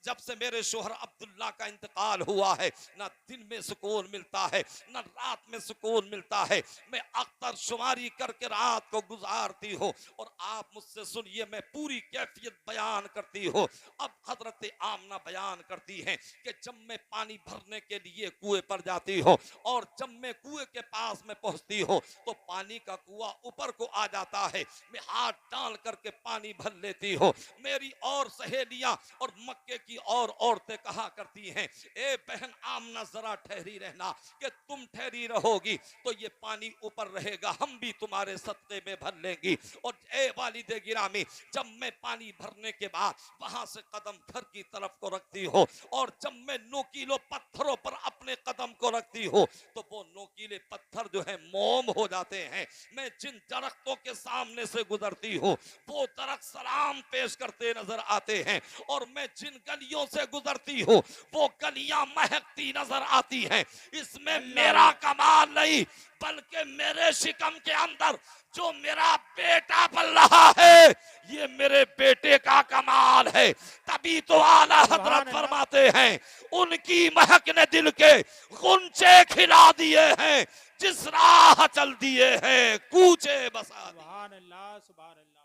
जब से मेरे शोहर अब्दुल्ला का इंतकाल हुआ है, ना दिन में सुकून मिलता है, ना रात में सुकून मिलता है। मैं अख्तर शुमारी करके रात को गुजारती हूँ और आप मुझसे सुनिए, मैं पूरी कैफियत बयान करती हूँ। अब हजरत आमना बयान करती हैं कि जब मैं पानी भरने के लिए कुएं पर जाती हूँ और जब मैं कुएं के पास में पहुंचती हूँ तो पानी का कुआं ऊपर को आ जाता है, मैं हाथ डाल करके पानी भर लेती हूँ। मेरी और सहेलियां और मक्के की और औरतें कहा करती हैं, ए बहन आमना जरा ठहरी रहना, कि तुम ठहरी रहोगी तो ये पानी ऊपर रहेगा, हम भी तुम्हारे सदके में भर लेंगी। और ए वालिदे गिरामी, जब मैं पानी भरने के बाद वहां से कदम घर की तरफ को रखती हूँ और जब मैं नोकीले पत्थरों पर अपने कदम को रखती हूँ तो वो नोकीले पत्थर जो है मोम हो जाते हैं। मैं जिन दरख्तों के सामने से गुजरती हूँ वो दरख्त सलाम पेश करते नजर आते हैं और मैं जिन गलियों से गुजरती हूँ वो गलियां महकती नजर आती हैं। इसमें मेरा कमाल नहीं बल्कि मेरे शिकम के अंदर जो मेरा बेटा पल रहा है ये मेरे बेटे का कमाल है। तभी तो आला हजरत फरमाते हैं, उनकी महक ने दिल के गुंचे खिला दिए हैं, जिस राह चल दिए हैं कूचे बसा दिए। सुभान अल्लाह, सुभान अल्लाह।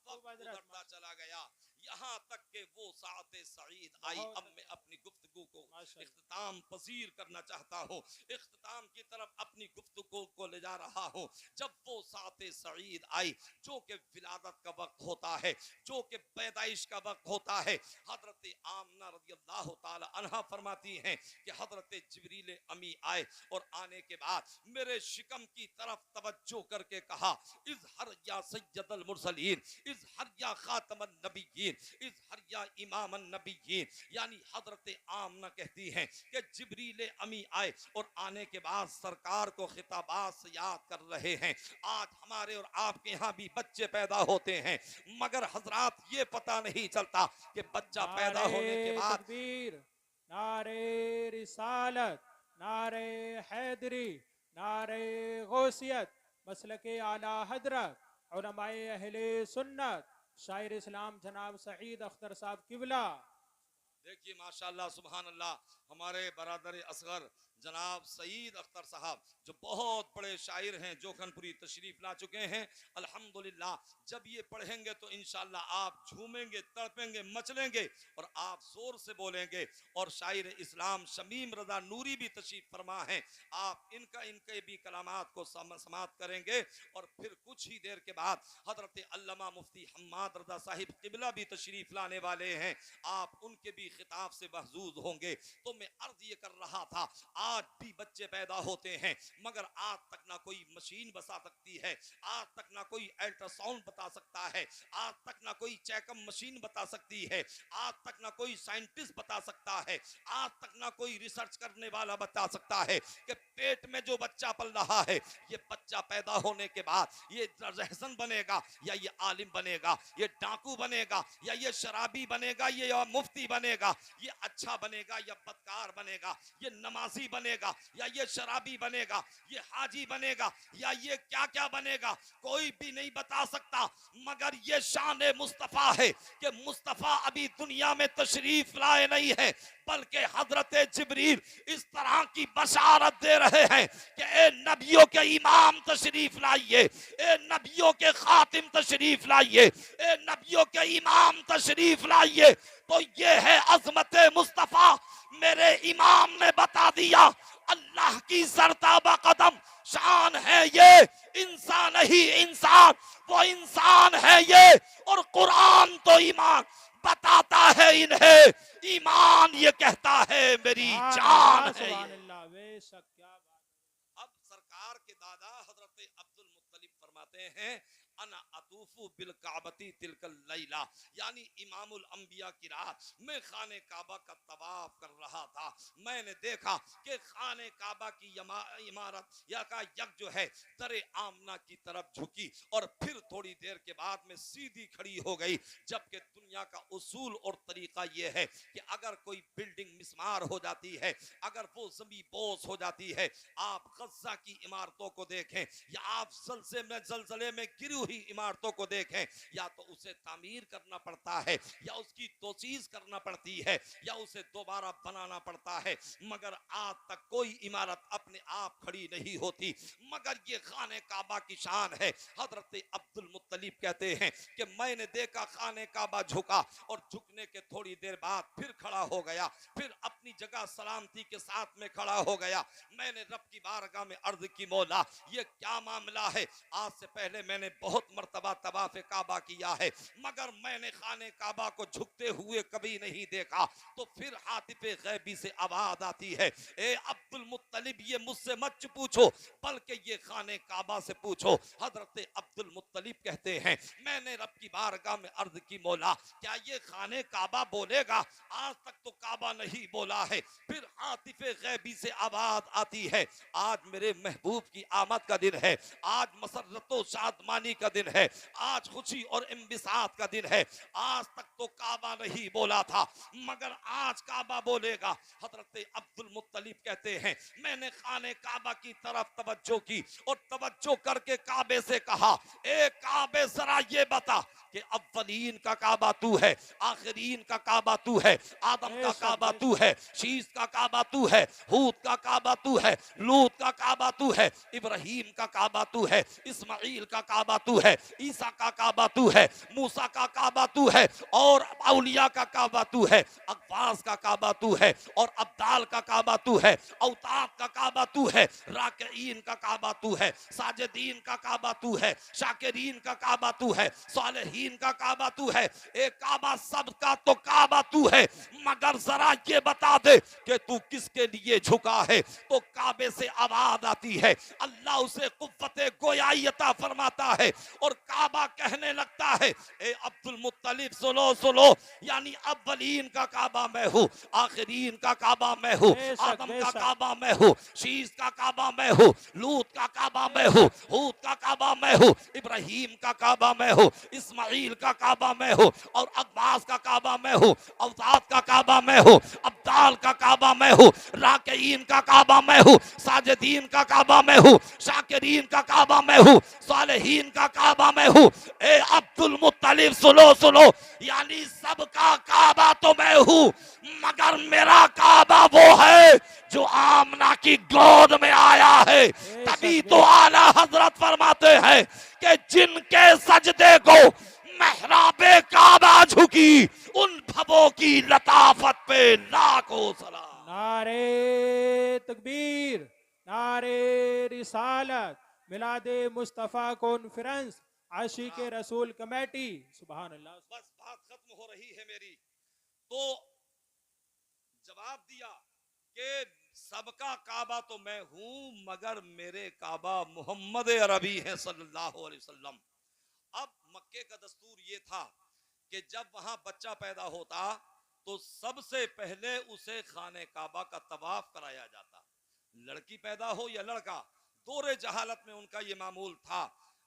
गुजरता चला गया यहाँ तक के वो साते सईद आई। अब मैं अपनी गुफ्तगू को इख्तिताम पसीर करना चाहता हूँ, इख्तिताम की तरफ अपनी गुफ्तगू को ले जा रहा हूँ। जब वो साते सईद आई जो कि विलादत का वक्त होता है, जो कि पैदाइश का वक्त होता है, हजरत आमना रज़ियल्लाहु ताला अन्हा फरमाती हैं कि हजरत जिब्रील अमी आए और आने के बाद मेरे शिकम की तरफ तवज्जो करके कहा, इज़हर या सय्यदल मुरसलीन, इज़हर या खातमन नबिय्यीन, इस हरिया इमाम नबी, यानी हजरत आमना कहती हैं कि जिब्रील अमी आए और आने के बाद सरकार को खिताबात से याद कर रहे हैं। आज हमारे और आपके यहाँ भी बच्चे पैदा होते हैं, मगर हजरात ये पता नहीं चलता कि बच्चा पैदा होने के नारे बाद तकबीर, नारे रिसालत, नारे हैदरी, नारे गौसियत, मसलके आला हजरत, उलमाए अहले सुन्नत, शायर इस्लाम जनाब सईद अख्तर साहब किबला। देखिए माशाल्लाह सुभान अल्लाह, हमारे बरादर असगर जनाब सईद अख्तर साहब जो बहुत बड़े शायर हैं, जोखनपुरी तशरीफ ला चुके हैं। अल्हम्दुलिल्लाह, जब ये पढ़ेंगे तो इंशाल्लाह आप झूमेंगे, तड़पेंगे, मचलेंगे और आप जोर से बोलेंगे। और शायर इस्लाम शमीम रजा नूरी भी तशरीफ फरमा हैं, आप इनके भी कलामात को समात करेंगे। और फिर कुछ ही देर के बाद हजरत अल्लामा मुफ्ती हम्माद रजा साहिब किबला भी तशरीफ लाने वाले हैं, आप उनके भी खिताब से महजूज होंगे। तो मैं अर्ज ये कर रहा था, आज भी बच्चे पैदा होते हैं, मगर आज तक ना कोई मशीन बता सकती है, आज तक ना कोई अल्ट्रासाउंड बता सकता है, आज तक ना कोई चेकअप मशीन बता सकती है, आज तक ना कोई साइंटिस्ट बता सकता है, आज तक ना कोई रिसर्च करने वाला बता सकता है कि पेट में जो बच्चा पल रहा है, ये बच्चा पैदा होने के बाद ये रहसन बनेगा या ये आलिम बनेगा, ये डाकू बनेगा या ये शराबी बनेगा, ये मुफ्ती बनेगा, ये अच्छा बनेगा या बदकार बनेगा, ये नमाजी बनेगा या ये शराबी बनेगा, ये हाजी बनेगा या ये क्या क्या बनेगा, कोई भी नहीं बता सकता। मगर ये शान मुस्तफा है कि मुस्तफा अभी दुनिया में तशरीफ लाए नहीं है, बल्कि हजरत जिब्रील इस तरह की बशारत दे रहे हैं कि ए नबियों के इमाम तशरीफ लाइए, ए नबियों के खातिम तशरीफ लाइए, ए नबियों के इमाम तशरीफ लाइए। तो ये है अजमत मुस्तफा। मेरे इमाम ने बता दिया, अल्लाह की सरताबा कदम शान है ये, इंसान ही इंसान, वो इंसान है ये। और कुरान तो ईमान बताता है इन्हें, ईमान ये कहता है मेरी जान है ये। बेशक, क्या बात। अब सरकार के दादा हजरत अब्दुल मुत्तलिब फरमाते हैं, अना अतूफु बिल काबती तिलकल लैला, यानी इमामुल अंबिया की रात में खाने काबा का तवाफ कर रहा था। मैंने देखा कि खाने काबा की इमारत या का यक जो है दरे आमना की तरफ झुकी और फिर थोड़ी देर के बाद में सीधी खड़ी हो गई। जबकि दुनिया का उसूल और तरीका यह है कि अगर कोई बिल्डिंग मिस्मार हो जाती है, अगर वो जमी बोस हो जाती है, आप गज़ा की इमारतों को देखें या आप जलजले में गिरी हुई इमारतों को देखें, या तो उसे तामीर करना पड़ता है या उसकी तोसीज करना पड़ती है या उसे दोबारा बनाना पड़ता है, मगर आज तक कोई इमारत अपने आप खड़ी नहीं होती। मगर ये खाने काबा की शान है। हजरत अब्दुल मुत्तलिब कहते हैं कि मैंने देखा खाने काबा झुका और झुकने के थोड़ी देर बाद फिर खड़ा हो गया, फिर अपनी जगह सलामती के साथ में खड़ा हो गया। मैंने रब की बारगाह में अर्ज की, मौला ये क्या मामला है? आज से पहले मैंने बहुत मर्तबा तवाफ काबा किया है, मगर मैंने खाने काबा को झुकते हुए कभी नहीं देखा। तो फिर हातिफे गैबी से आवाज आती है, ए अब्दुल मुत्तलिब, ये मुझसे मत पूछो, बल्कि ये खाने काबा से पूछो। हजरत अब्दुल मुत्तलिब कहते हैं, मैंने रब की बारगाह में अर्ज की, मौला क्या ये खाने काबा बोलेगा? आज तक तो काबा नहीं बोला है। फिर हातिफे गैबी से आवाज आती है, आज मेरे महबूब की आमद का दिन है, आज मसरतो शादमानी का दिन है, आज खुशी और इंबिसात का दिन है। आज तक तो काबा नहीं बोला था, मगर आज काबा बोलेगा। हजरत अब्दुल मुत्तलिब कहते हैं, मैंने खाने काबा की तरफ तवज्जो की और तवज्जो करके काबे से कहा, ए काबे जरा ये बता कि अव्वलीन का काबा तू है, आखिरीन का काबा तू है, आदम का काबा तू है, शीश का काबा तू है, हूद का काबा तू है, लूत का काबा तू है, इब्राहिम का काबा तू है, इस्माइल का काबा तू है, ईसा का काबा तू है, मूसा का काबा तू है, और औलिया का काबा तू है, अब्बास का काबा तू है, और अब्दाल का काबा तू है, औताद का काबा तू है, राकईन का काबा तू है, साजिदीन का काबा तू है, शाकिरीन का काबा तू है, सालिहीन सालेहीन का काबा तू है, एक काबा सबका तो काबा तू है, मगर जरा ये बता दे कि तू किसके लिए झुका है। तो काबे से आवाज आती है, अल्लाह उसे कुव्वते गोयाई अता फरमाता है और काबा कहने लगता है, ए अब्दुल मुत्तलिब सुनो सुनो, यानी अव्वलीन का काबा मैं हूँ, आखिरीन का काबा मैं हूँ, आदम का काबा मैं हूँ, शीश का काबा मैं हूँ, लूत का काबा मैं हूँ, हूद का काबा मैं हूँ, इब्राहिम का काबा मैं हूँ, इस्माइल का काबा मैं हूँ, और अब्बास का काबा मैं हूँ, अवताद का काबा मैं हूँ, अब्दाल का काबा मैं हूँ, राकीन का काबा मैं हूँ, साजिदीन का काबा मैं हूँ, शाकिरीन का काबा मैं हूँ, सालेहीन का काबा मैं हूँ। ए अब्दुल मुत्तलिब सुनो सुनो, यानी सबका काबा तो मैं हूँ, मगर मेरा काबा वो है जो आमना की गोद में आया है। तभी तो आला हजरत फरमाते हैं कि जिनके सजदे को महराबे काबा झुकी, उन भवों की लताफत पे लाखों सलाम। नारे तकबीर, नारे रिसालत, मिलादे मुस्तफ़ा कॉन्फ्रेंस, आशिक रसूल कमेटी। सुभान अल्लाह। बस बात खत्म हो रही है मेरी। तो जवाब दिया कि सबका काबा तो मैं हूं, मगर मेरे काबा मोहम्मद अरबी हैं सल्लल्लाहु अलैहि वसल्लम। अब मक्के का दस्तूर ये था कि जब वहां बच्चा पैदा होता तो सबसे पहले उसे खाने काबा का तवाफ कराया जाता, लड़की पैदा हो या लड़का, दोरे जहालत में उनका ये मामूल था।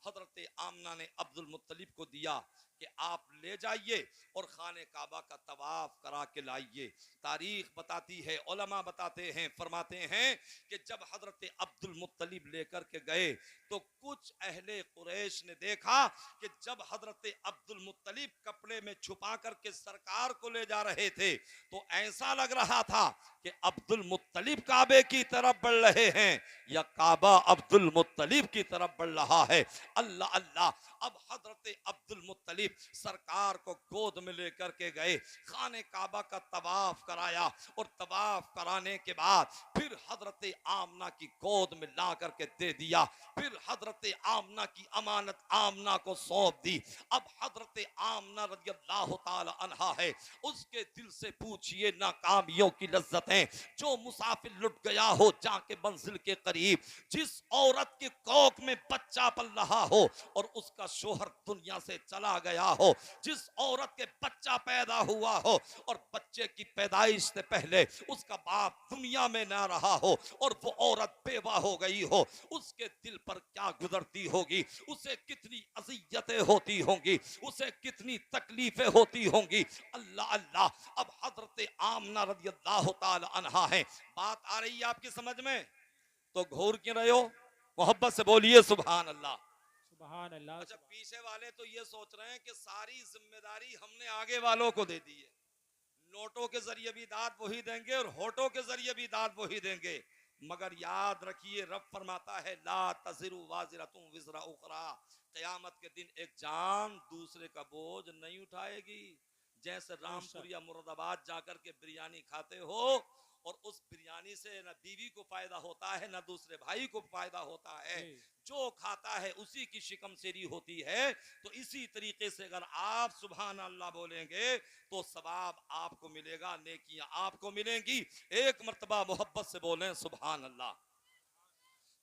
हजरत आमना ने अब्दुल मुत्तलिब को दिया कि आप ले जाइए और खाने काबा का तवाफ करा के लाइए। तारीख बताती है, उलमा बताते हैं, फरमाते हैं कि जब हजरत अब्दुल मुत्तलिब लेकर के गए तो कुछ अहले कुरैश ने देखा कि जब हजरत अब्दुल मुत्तलिब कपड़े में छुपा करके सरकार को ले जा रहे थे तो ऐसा लग रहा था कि अब्दुल मुत्तलिब काबे की तरफ बढ़ रहे हैं या काबा अब्दुल मुत्तलिब की तरफ बढ़ रहा है। अल्लाह अल्लाह। अब हजरत अब्दुल मुत्तलिब सरकार को गोद में लेकर के गए, खाने काबा का तवाफ कराया और तवाफ कराने के बाद फिर हजरत आमना की गोद में ला करके दे दिया। फिर हजरत आमना की अमानत आमना को सौंप दी। अब हजरत आमना रज़ियल्लाहु ताला अन्हा है, उसके दिल से पूछिए नाकामियों की लज्जतें। जो मुसाफिर लुट गया हो जाके मंजिल के करीब, जिस औरत की कोख में बच्चा पल रहा हो और उसका शोहर दुनिया से चला गया हो, जिस औरत के बच्चा पैदा हुआ हो और बच्चे की पैदाइश से पहले उसका बाप दुनिया में ना रहा हो और वो औरत बेवा हो गई हो, उसके दिल पर क्या गुजरती होगी, उसे कितनी अज़ियतें होती होंगी, उसे कितनी तकलीफें होती होंगी। अल्लाह अल्लाह। अब हजरत आमना रज़ियल्लाहु ताला अन्हा है, बात आ रही है आपकी समझ में? तो घूर क्यों रहे हो? मोहब्बत से बोलिए सुभान अल्लाह। सुभान अल्लाह। अच्छा, पीछे वाले तो ये सोच रहे हैं कि सारी जिम्मेदारी हमने आगे वालों को दे दी है, नोटों के जरिए भी दाद वही देंगे और होठों के जरिए भी दाद वही देंगे। मगर याद रखिए, रब फरमाता है ला तज़िरु वाज़िरतुम विज़रा उखरा, क़यामत के दिन एक जान दूसरे का बोझ नहीं उठाएगी। जैसे रामपुर या मुरादाबाद जाकर के बिरयानी खाते हो और उस बिरयानी से न बीवी को फायदा होता है न दूसरे भाई को फायदा होता है, जो खाता है उसी की शिकम सेरी होती है। तो इसी तरीके से अगर आप सुभान अल्लाह बोलेंगे तो सवाब आपको मिलेगा, नेकियां आपको मिलेंगी। एक मर्तबा मोहब्बत से बोलें सुभान अल्लाह।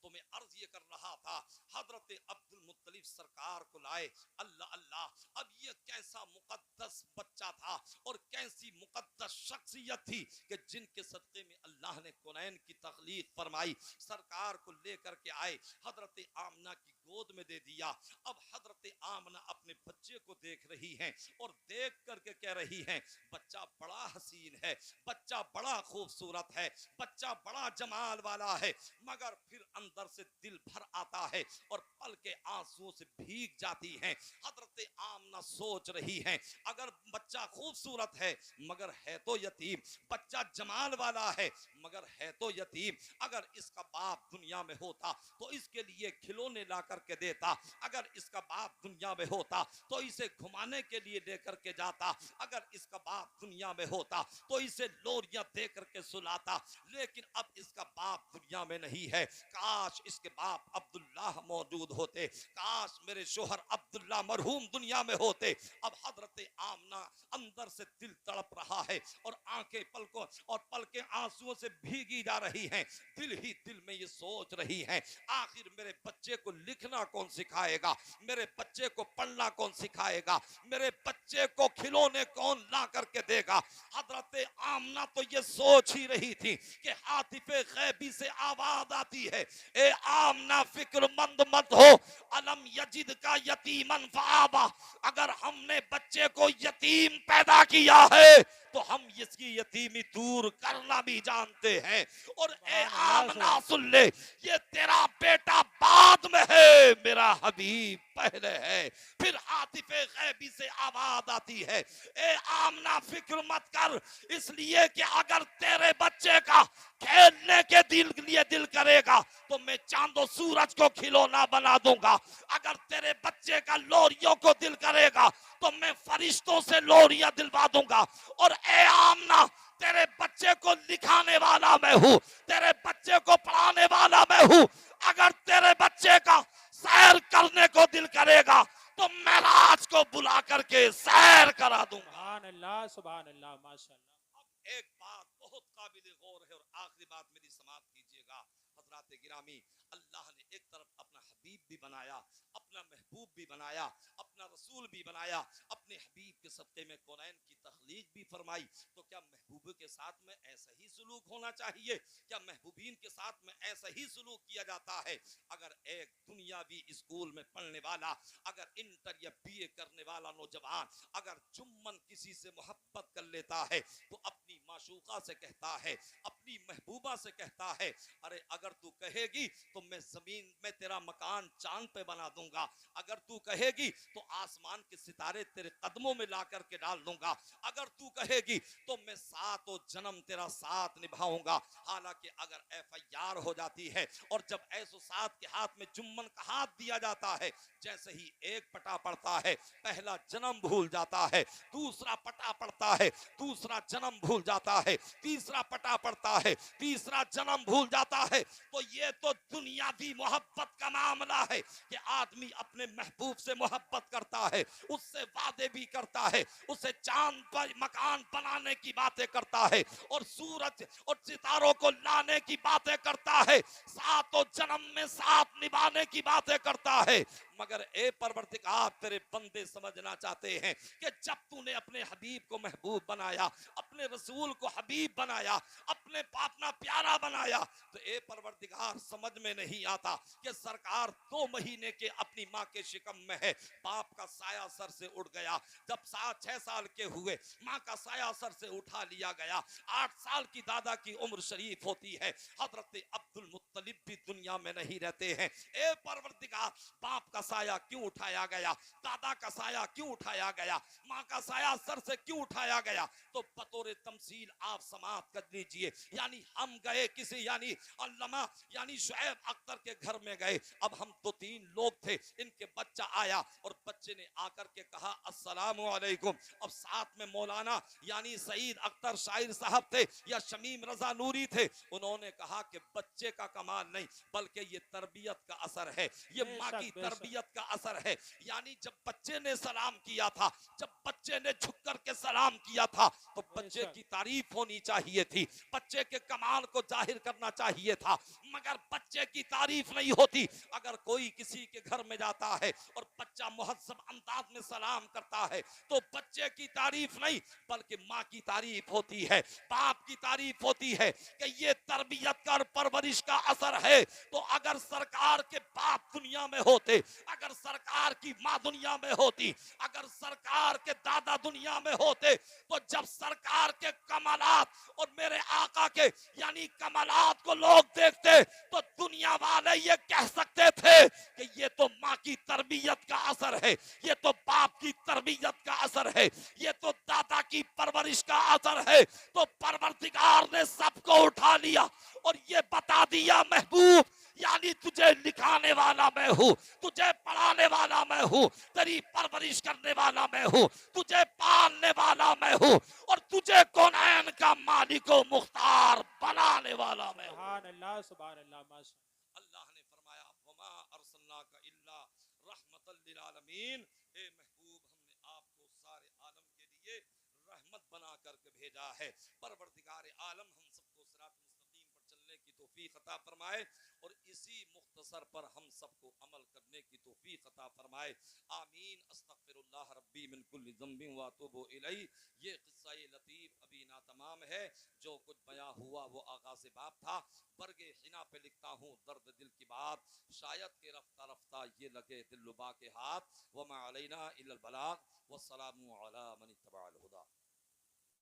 तो मैं अर्ज ये कर रहा था, हजरत अब्दुल मुत्तलिब सरकार को लाए। अल्लाह अल्लाह। अब ये कैसा मुकद्दस बच्चा था और कैसी मुकद्दस शख्सियत थी कि जिनके सदक़े में अल्लाह ने कुनैन की तख्लीक फरमाई। सरकार को लेकर के आए, हजरत आमना की गोद में दे दिया। अब हजरत आमना अपने बच्चे को देख रही हैं और देख करके कह रही हैं, बच्चा बड़ा हसीन है, बच्चा बड़ा खूबसूरत है, बच्चा बड़ा जमाल वाला है, मगर फिर अंदर से दिल भर आता है और पल के आंसुओं से भीग जाती हैं। हजरत आमना सोच रही हैं, अगर बच्चा खूबसूरत है मगर है तो यतीम, बच्चा जमाल वाला है मगर है तो यतीम, अगर इसका बाप दुनिया में होता तो इसके लिए खिलौने ला करके देता, अगर इसका बाप दुनिया में होता तो इसे घुमाने के लिए लेकर के जाता, अगर इसका बाप दुनिया में होता तो इसे लोरियां दे करके सुलाता, लेकिन अब इसका बाप दुनिया में नहीं है। काश इसके बाप अब्दुल्लाह मौजूद होते, काश मेरे शोहर अब्दुल्लाह मरहूम दुनिया में होते। अब हजरत आमना अंदर से दिल तड़प रहा है और आंखें पलकों और पलकें आंसुओं से भीगी जा रही हैं। दिल ही दिल में ये सोच रही हैं, आखिर मेरे बच्चे को लिखना कौन सिखाएगा, मेरे बच्चे को पढ़ना कौन सिखाएगा, मेरे बच्चे को खिलौने कौन ला करके देगा। हजरत आमना तो ये सोच ही रही थी कि हातिफे गैबी से आवाज आती है, ए आमना फिक्रमंद मत हो, अलम यजिद का यतीमन फआबा, अगर हमने बच्चे को यतीम पैदा किया है तो हम इसकी यतीमी दूर करना भी जानते हैं। और ए आमना सुन ले, ये तेरा बेटा बाद में है, मेरा हबीब पहले है। फिर हातिफे गैबी से आवाज आती है, ए आमना फिक्र मत कर, इसलिए कि अगर तेरे बच्चे का खेलने के लिए दिल करेगा तो मैं चांदो सूरज को खिलौना बना दूंगा, अगर तेरे बच्चे का लोरियों को दिल करेगा तो मैं फरिश्तों से लोरियां दिलवा दूंगा। और ए आमना, तेरे बच्चे को लिखाने वाला मैं हूं, तेरे बच्चे को पढ़ाने वाला मैं हूं, अगर तेरे बच्चे का सैर करने को दिल करेगा तो मैं राज को बुला करके सैर करा दूंगा। सुभान अल्लाह, सुभान अल्लाह, माशाअल्लाह। अब एक बात बहुत काबिल गौर है और आखिरी बात मेरी समाप्त कीजिएगा। हजरात गिरामी, अल्लाह ने एक तरफ अपना हबीब भी बनाया, अपना महबूब भी बनाया, अपना रसूल भी बनाया, अपने हबीब के सदक़े में कौनैन की तख्लीक भी फरमाई। तो क्या महबूब के साथ में ऐसा ही सलूक होना चाहिए? क्या महबूबीन के साथ में ऐसा ही सलूक किया जाता है? अगर एक दुनियावी स्कूल में पढ़ने वाला, अगर इंटर या बीए करने वाला नौजवान अगर जुम्मन किसी से मोहब्बत कर लेता है तो अपनी माशूका से कहता है, अपनी महबूबा से कहता है, अरे अगर तू कहेगी तो मैं जमीन में तेरा मकान चांद पे बना दूंगा, अगर तू कहेगी तो आसमान के सितारे तेरे कदमों में ला करके डाल दूंगा, अगर तू कहेगी तो मैं सातों जन्म तेरा साथ निभाऊंगा। हालांकि अगर एफआईआर हो जाती है और जब ऐसो साथ के हाथ में जुम्मन का हाथ दिया जाता है, जैसे ही एक पटा पड़ता है पहला जन्म भूल जाता है, दूसरा पटा पड़ता है दूसरा जन्म भूल जाता है, तीसरा पटा पड़ता है तीसरा जन्म भूल जाता है। तो ये तो दुनियावी मोहब्बत का मामला है कि आदमी अपने महबूब से मोहब्बत करता है, उससे वादे भी करता है, उसे चांद पर मकान बनाने की बातें करता है और सूरज और सितारों को लाने की बातें करता है, सातों जन्म में साथ निभाने की बातें करता है। मगर ए परवरदिगार, तेरे बंदे समझना चाहते हैं कि जब तूने अपने हबीब को महबूब बनाया, अपने रसूल को हबीब बनाया, अपने अपना प्यारा बनाया, तो ए परवरदिगार समझ में नहीं आता कि सरकार 2 महीने के अपनी माँ के शिकम में है, बाप का साया सर से उड़ गया, जब 7-6 साल के हुए माँ का साया सर से उठा लिया गया, 8 साल की दादा की उम्र शरीफ होती है, हजरत अब्दुल मुत्तलिब भी दुनिया में नहीं रहते हैं। ए परवरदिगार, बाप का साया क्यों उठाया गया, दादा का साया क्यों उठाया गया, माँ का साया सर से क्यों उठाया गया? तो बतौर तमसील आप समाप्त कर लीजिए। यानी हम गए किसी यानी अल्लामा यानी शुएब अख्तर के घर में गए, अब हम 2-3 लोग थे, इनके बच्चा आया और बच्चे ने आकर के कहा अस्सलामु अलैकुम। अब साथ में मौलाना यानी सईद अख्तर शायर साहब थे या शमीम रजा नूरी थे, उन्होंने कहा कि बच्चे का कमाल नहीं बल्कि ये तरबियत का असर है, ये माँ की तरबियत का असर है। यानी जब बच्चे ने सलाम किया था, जब बच्चे ने झुक कर के सलाम किया था तो बच्चे की तारीफ होनी चाहिए थी, बच्चे के कमाल को जाहिर करना चाहिए था, मगर बच्चे की तारीफ नहीं होती। अगर कोई किसी के घर में जाता है और बच्चा मुहज्जब अंदाज में सलाम करता है तो बच्चे की तारीफ नहीं बल्कि माँ की तारीफ होती है, बाप की तारीफ होती है कि ये तरबियत का और परवरिश का असर है। तो अगर सरकार के बाप दुनिया में होते, अगर सरकार की माँ दुनिया में होती, अगर सरकार के दादा दुनिया में होते, तो जब सरकार के कमालात और मेरे आका के यानी कमालात को लोग देखते तो दुनिया वाले ये कह सकते थे कि ये तो माँ की तरबियत का असर है, ये तो बाप की तरबियत का असर है, ये तो दादा की परवरिश का असर है। तो परवरदिगार ने सबको उठा लिया और ये बता दिया महबूब यानी तुझे लिखाने वाला मैं हूँ, तुझे पढ़ाने वाला मैं हूँ, तेरी परवरिश करने वाला मैं हूँ, तुझे पालने वाला मैं हूँ और तुझे कौनैन का मालिक व मुख्तार बनाने वाला मैं हूँ। सुभान अल्लाह, सुभान अल्लाह, माशाअल्लाह। अल्लाह ने फरमाया वमा अरसलनाका इल्ला रहमतल लिल आलमीन, ए महबूब हमने आपको सारे आलम के लिए रहमत बना करके भेजा है। परवरदिगार आलम हम सबको सिरात मुस्तकीम पर चलने की तौफीक अता फरमाए और इसी मुख्तसर पर हम सबको अमल करने की तौफीक अता फरमाए। आमीन। अस्तगफिरुल्लाह रब्बी मिन कुल्लि ज़ंबिन व अतूबु इलैहि। ये किस्सा लतीफ अभी ना तमाम है, जो कुछ बयां हुआ वो आगाज़ बाब था। बरगे हिना पे लिखता हूँ दर्द दिल की बात, शायद के रफ्ता रफ्ता ये लगे दिल लुबा के हाथ। वमा अलैना इल्लल बलाग वस्सलामु अला मन इत्तबअल हुदा।